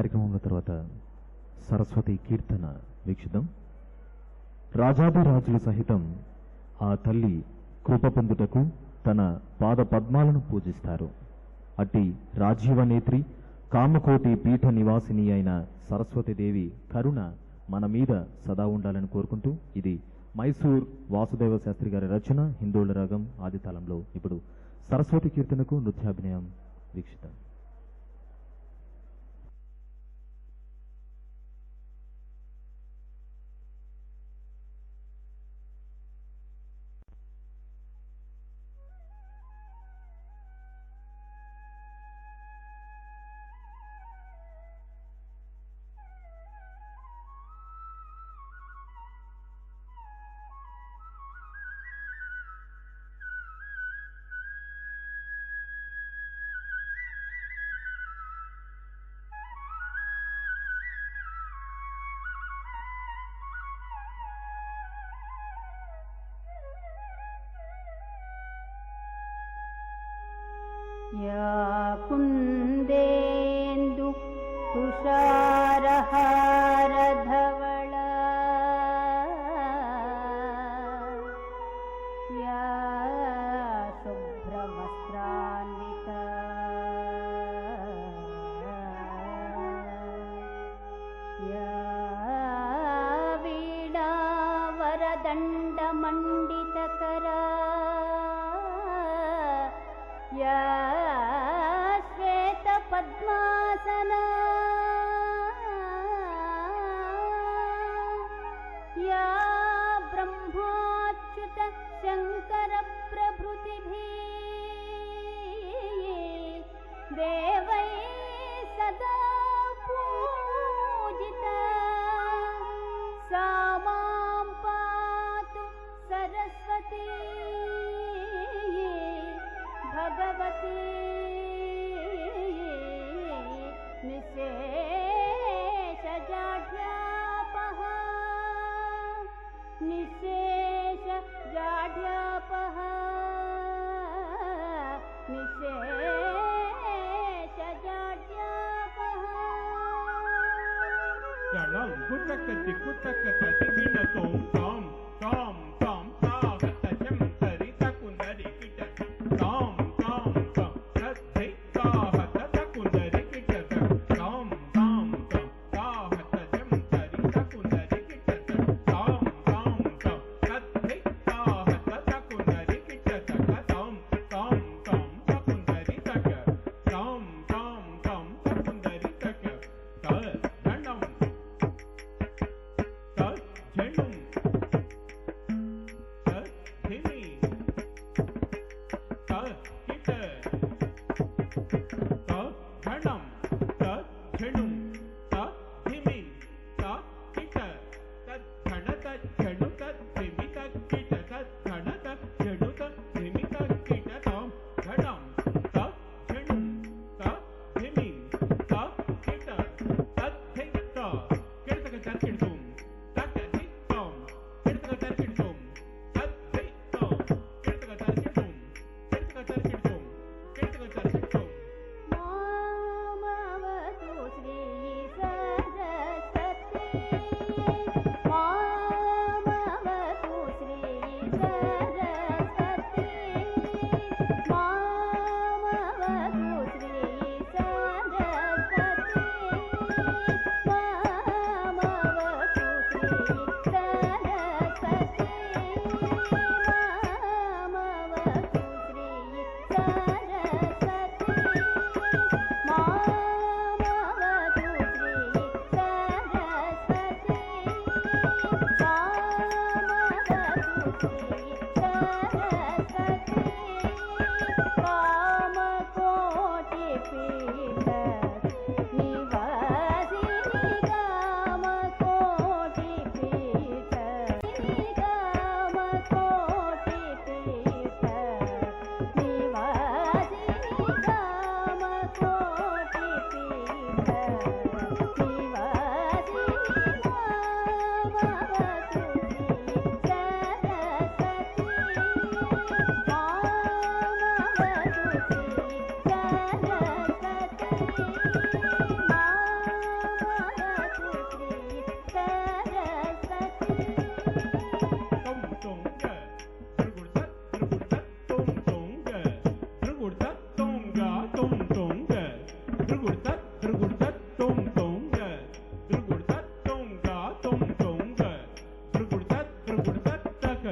కార్యక్రమంలో తర్వాత సరస్వతి కీర్తన వీక్షిద్దాం. రాజాదిరాజులు సహితం ఆ తల్లి కృప పొందుటకు తన పాద పద్మాలను పూజిస్తారు. అట్టి రాజీవనేత్రి కామకోటి పీఠ నివాసిని అయిన సరస్వతీదేవి కరుణ మన మీద సదా ఉండాలని కోరుకుంటూ ఇది మైసూర్ వాసుదేవ శాస్త్రి గారి రచన హిందోళ రాగం ఆదితాళంలో. ఇప్పుడు సరస్వతి కీర్తనకు నృత్యాభినయం వీక్షిద్దాం. या कुन्देन्दु तुषारहारधवला या शुभ्रवस्त्रान्विता या वीणावरदण्डमण्डितकरा या श्वेतपद्मासना या ब्रह्माच्युत शङ्करप्रभृतिभिः देवैः सदा पूजिता सा मां पातु Saraswati Bhagwati निशेषजाढ्यापः निशेषजाढ्यापः निशेषजाढ्यापः Dalam kutakati kutakati bina tom tom tom tom tahata jam tarita kundari kita tom tom tom sathi tahata takundari kita tom tom tom tahata jam tarita kundari kita tom tom tom sathi tahata takundari kita tom tom tom takundari taka tom tom tom takundari taka danam Jendum, Dhimi, Kita, Jandam, Jendum, Dhimi, Kita, Jandata, Jenduta, Dhimita, Kita, Jandata, Jenduta, Dhimita, Kita, Jandam, Jendum, Dhimi, Kita, Theta, Kita, Kirtum.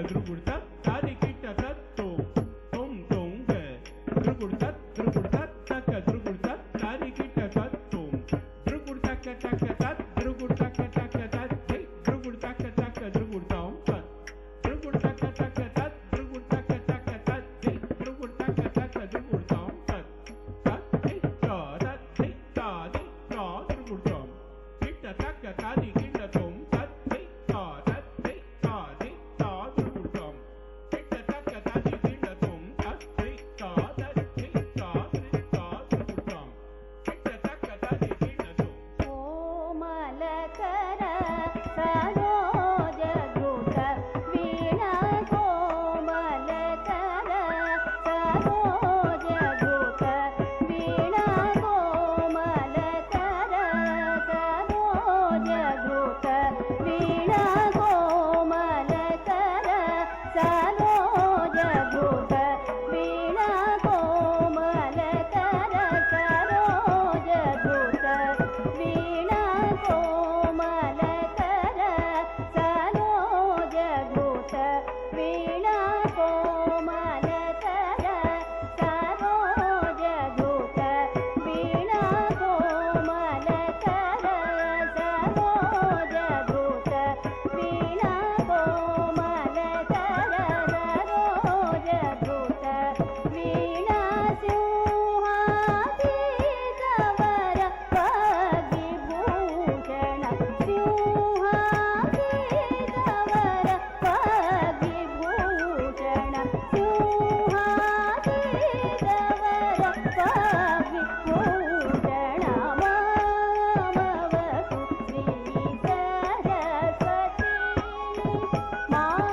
ದ್ರುಗುಡ್ತ ತಾರಿ ಕಿಟ್ಟ ತತ್ತು ತೊಂ ತೊಂಗ ದ್ರುಗುಡ್ತ ತಕ್ಕ ದ್ರುಗುಡ್ತ ತಾರಿ ಕಿಟ್ಟ ತತ್ತು ದ್ರುಗುಡ್ತಕ್ಕ ತಕ್ಕ ತತ್ ದ್ರುಗುಡ್ತಕ್ಕ ತಕ್ಕ ತತ್ ದ್ರುಗುಡ್ತಕ್ಕ ತಕ್ಕ ದ್ರುಗುಡ್ತಾಂ ತತ್ ದ್ರುಗುಡ್ತಕ್ಕ ತಕ್ಕ ತತ್ ದ್ರುಗುಡ್ತಕ್ಕ ತಕ್ಕ ತತ್ ದ್ರುಗುಡ್ತಕ್ಕ ತಕ್ಕ ದ್ರುಗುಡ್ತಾಂ ತತ್ ತತ್ ತತ್ ತಾದಿ ತಾ ದ್ರುಗುಡ್ತಾಂ ಕಿಟ್ಟ ತಕ್ಕ ತಾದಿ ಕಿಟ್ಟ ತೊಂ ತತ್ ತತ್ ತಾದಿ ತಾ ದ್ರುಗುಡ್ತಾಂ ಕಿಟ್ಟ ತಕ್ಕ ತಾದಿ ಕಿಟ್ಟ ತೊಂ ತತ್ ತಾ ದ್ರುಗುಡ್ತಾಂ ಕಿಟ್ಟ ತಕ್ಕ ತಾದಿ ಕಿಟ್ಟ ತೊಂ ಕೋಮಲಕರ ಸರೋಜ ಧೃತ ವೀಣಾ ಕೋಮಲಕರ ಸರೋಜ ಧೃತ ವೀಣಾ ಕೋಮಲಕರ ಸರೋಜ ಧೃತ ವೀಣಾ ಕೋಮಲಕರ ಸರೋಜ ಧೃತ ವೀಣಾ ಕೋಮಲಕರ ಸರೋಜ ಧೃತ ವೀಣಾ ಕೋಮಲಕರ ಸರೋಜ ಧೃತ ವೀಣಾ ಕೋಮಲಕರ ಸರೋಜ ಧೃತ ವೀಣಾ ಕೋಮಲಕರ ಸರೋಜ ಧೃತ ವೀಣಾ ಕೋಮಲಕರ ಸರೋಜ ಧೃತ ವೀಣಾ ಸಿಂಹಾಸೀತವರ ಪಗಿಭೂಷಣ ಸಿಂಹಾಸೀತವರ ಪಗಿಭೂಷಣ ಸಿಂಹಾಸೀತವರ ಪಗಿಭೂಷಣ ಮಾಮವತು ಶ್ರೀ ಸರಸ್ವತಿ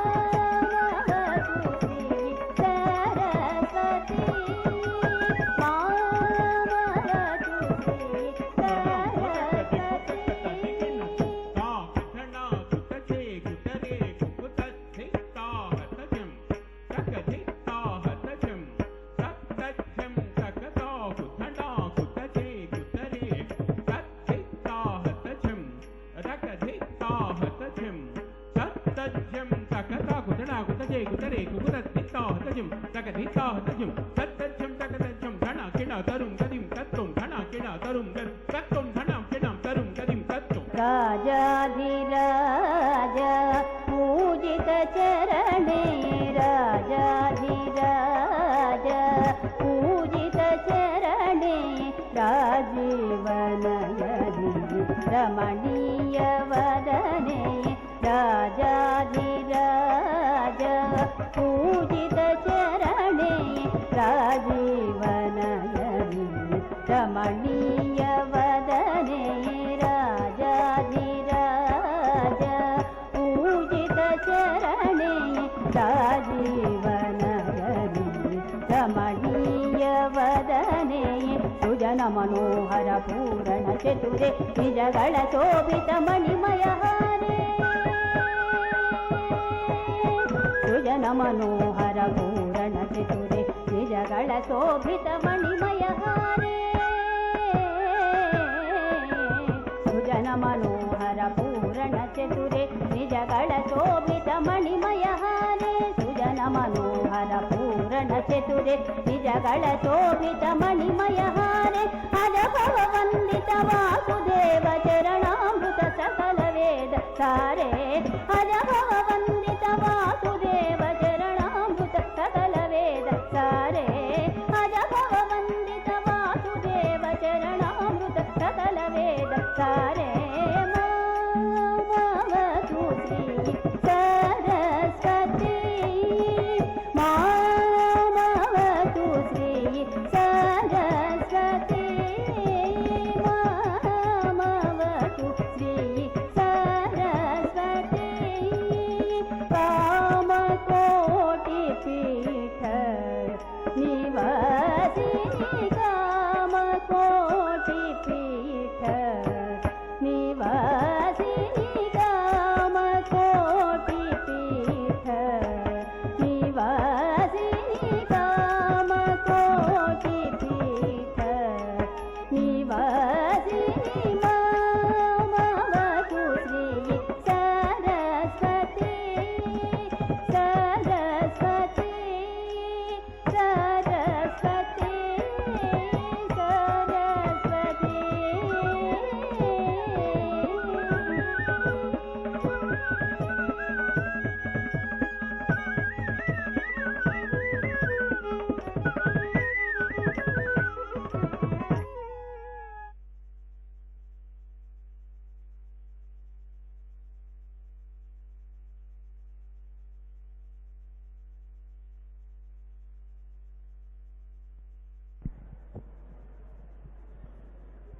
ಮಾಮವತು ಶ್ರೀ ಸರಸ್ವತಿ ಮಾಮವತು ಶ್ರೀ ರಾಜಾಧಿರಾಜ ಪೂಜಿತ ಚರಣೆ ರಾಜಾಧಿರಾಜ ಪೂಜಿತ ಚರಣೆ ರಾಜೀವನಯದಿ ರಮಣೀಯ ವದನೆ ರಾಜಾಧಿರಾಜ ಪೂಜಿತ ಚರಣೆ ರಾಜೀವನಯದಿ ರಮಣೀಯ ವದನೆ ರಾಜಾಧಿರಾಜ ಪೂಜಿತ ಚರಣೆ ರಾಜೀವನಯದಿ ರಮಣೀಯ ವದನೆ ಸುಜನ ಮನೋಹರ ಪೂರಣ ಚತುರೆ ನಿಜಗಳ ಶೋಭಿತ ಮಣಿಮಯ ಹಾರೆ ಸುಜನ ಮನೋಹರ ಪೂರಣ ಚತುರೆ ನಿಜಗಳ ಶೋಭಿತ ಮಣಿಮಯ ಹಾರೆ ಸುಜನ ಮನೋಹರ ಪೂರಣ ಚತುರೆ ನಿಜಗಳ ಶೋಭಿತ ಮಣಿಮಯ ಹಾರೆ ಸುಜನ ಮನೋಹರ ಪೂರಣ ಚತುರೆ ನಿಜಗಳ ಶೋಭಿತ ಮಣಿಮಯ ಹಾರೆ ಅಜಭವ ವಂದಿತ ವಾಸುದೇವ ಚರಣಾಮೃತ ಸಕಲ ವೇದ ಸಾರೆ ಅಜಭವ ವಂದಿತ ವಾಸುದೇವ ಚರಣಾಮೃತ ಸಕಲ ವೇದ ಸಾರೆ ಅಜಭವ ವಂದಿತ ವಾಸುದೇವ ಚರಣಾಮೃತ ಸಕಲ ವೇದ ಸಾರೆ ಮಾಮವತು ಶ್ರೀ ಸರಸ್ವತಿ ಮಾಮವತು ಶ್ರೀ ಸರಸ್ವತಿ ಮಾಮವತು ಶ್ರೀ ಸರಸ್ವತಿ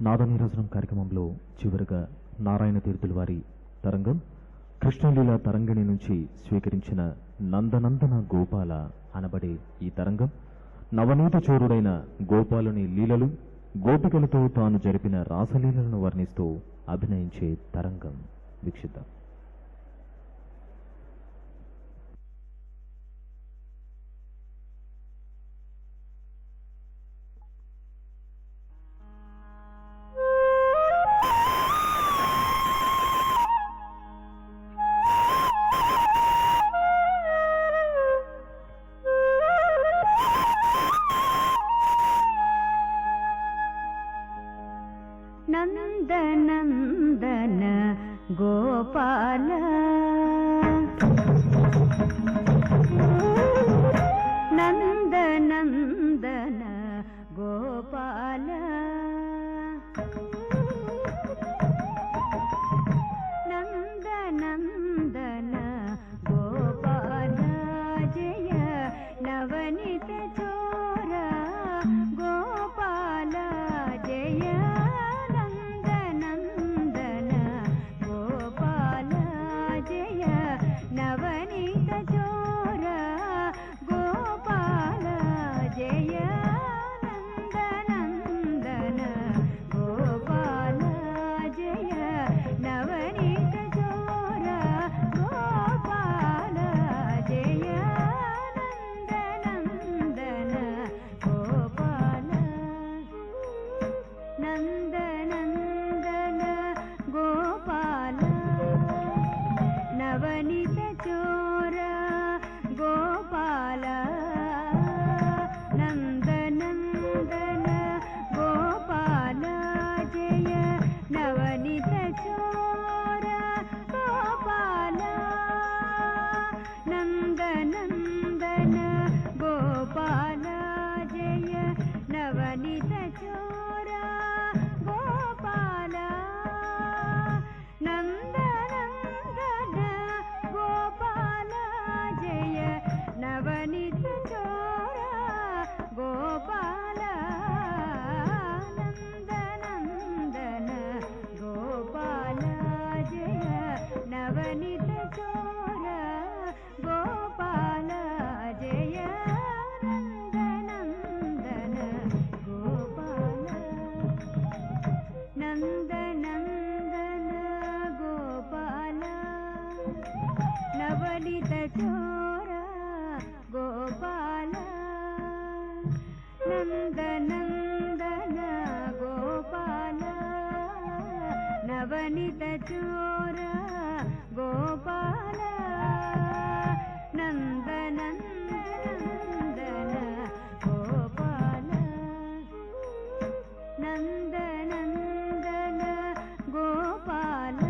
నాదనీరసనం కార్యక్రమంలో చివరిగా నారాయణ తీర్థుల వారి తరంగం కృష్ణలీల తరంగిణి నుంచి స్వీకరించిన నందనందన గోపాల అనబడే ఈ తరంగం నవనీత చోరుడైన గోపాలుని లీలలు, గోపికలతో తాను జరిపిన రాసలీలను వర్ణిస్తూ అభినయించే తరంగం. వీక్షిద్దాం. నందనందన గోపాల నందనందన గోపాల నందనందన గోపాల జయ నవనిత చోర గోపాల జయ నవనీత చోర గోపాల జయ నందనందన గోపాల జయ నవనీత చోర గోపాల జయ నందనందన గోపాల నందనందన గోపాల నవనీత చోర గోపాల నందనందన గోపాల జయ నవనీత చోర గోపాల నందనందన గోపాల జయ నవనీత చోర గోపాల నందనందన గోపాల జయ నవనీత చోర గోపాల నందనందన గోపాల జయ నవనీత చోర గోపాల జయ నందనందన గోపాల నందనందన గోపాల నవనీత చోర గోపాల నందనందన గోపాల నవనీత చోర గోపాల నందనందన గోపాల నందనందన గోపాల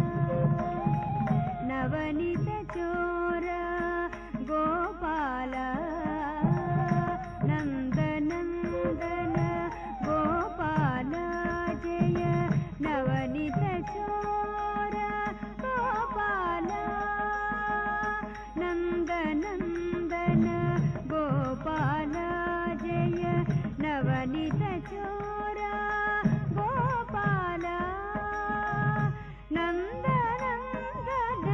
నవనీత చోర గోపాల నందనందన గోపాల జయ నవనీత చోర గోపాల నందనందన గోపాల జయ నవనీత చోర గోపాల నందనందన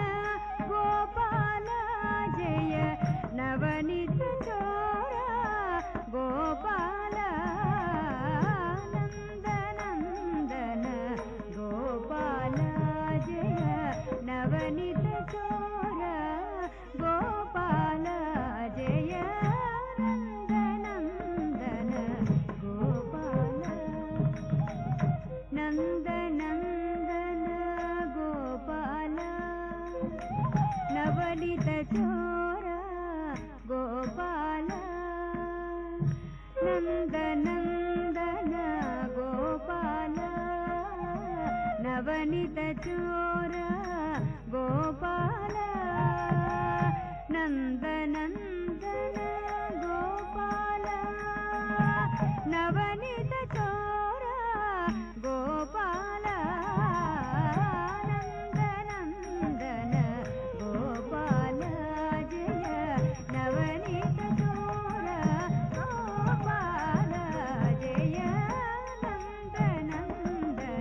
గోపాల జయ నవనీత చోర గోపాల నందనందన గోపాల జయ నవనీత చోర గోపాల జయ నందనందన గోపాల నందనందన గోపాల నవనీత చోర గోపాల నందనందన గోపాల నవనీత చోర గోపాల నందనందన గోపాల నవనీత చోర గోపాల నందనందన గోపాల జయ నవనీత చోర గోపాల జయ నందనందన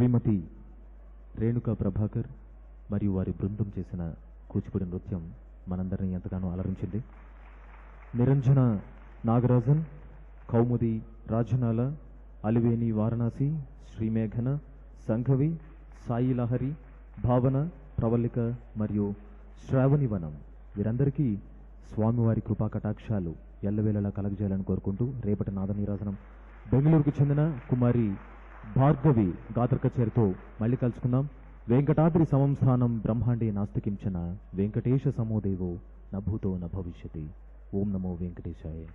శ్రీమతి రేణుకా ప్రభాకర్ మరియు వారి బృందం చేసిన కూచిపూడి నృత్యం మనందరినీ ఎంతగానో అలరించింది. నిరంజన నాగరాజన్, కౌముది రాజనాల, అలివేని వారణాసి, శ్రీమేఘన, సంఘవి, సాయి లహరి, భావన, ప్రవళిక మరియు శ్రావణివనం వీరందరికీ స్వామివారి కృపా కటాక్షాలు ఎల్లవేళలా కలగజేయాలని కోరుకుంటూ రేపటి నాదనీరాజనం బెంగళూరుకు చెందిన కుమారి భార్గవి గాత్ర కచేరితో మళ్ళీ కలుసుకుందాం. వెంకటాద్రి సమం స్థానం బ్రహ్మాండే నాస్తికించన వెంకటేశ సమోదేవో నభూతో న భవిష్యతి. ఓం నమో వెంకటేశాయ.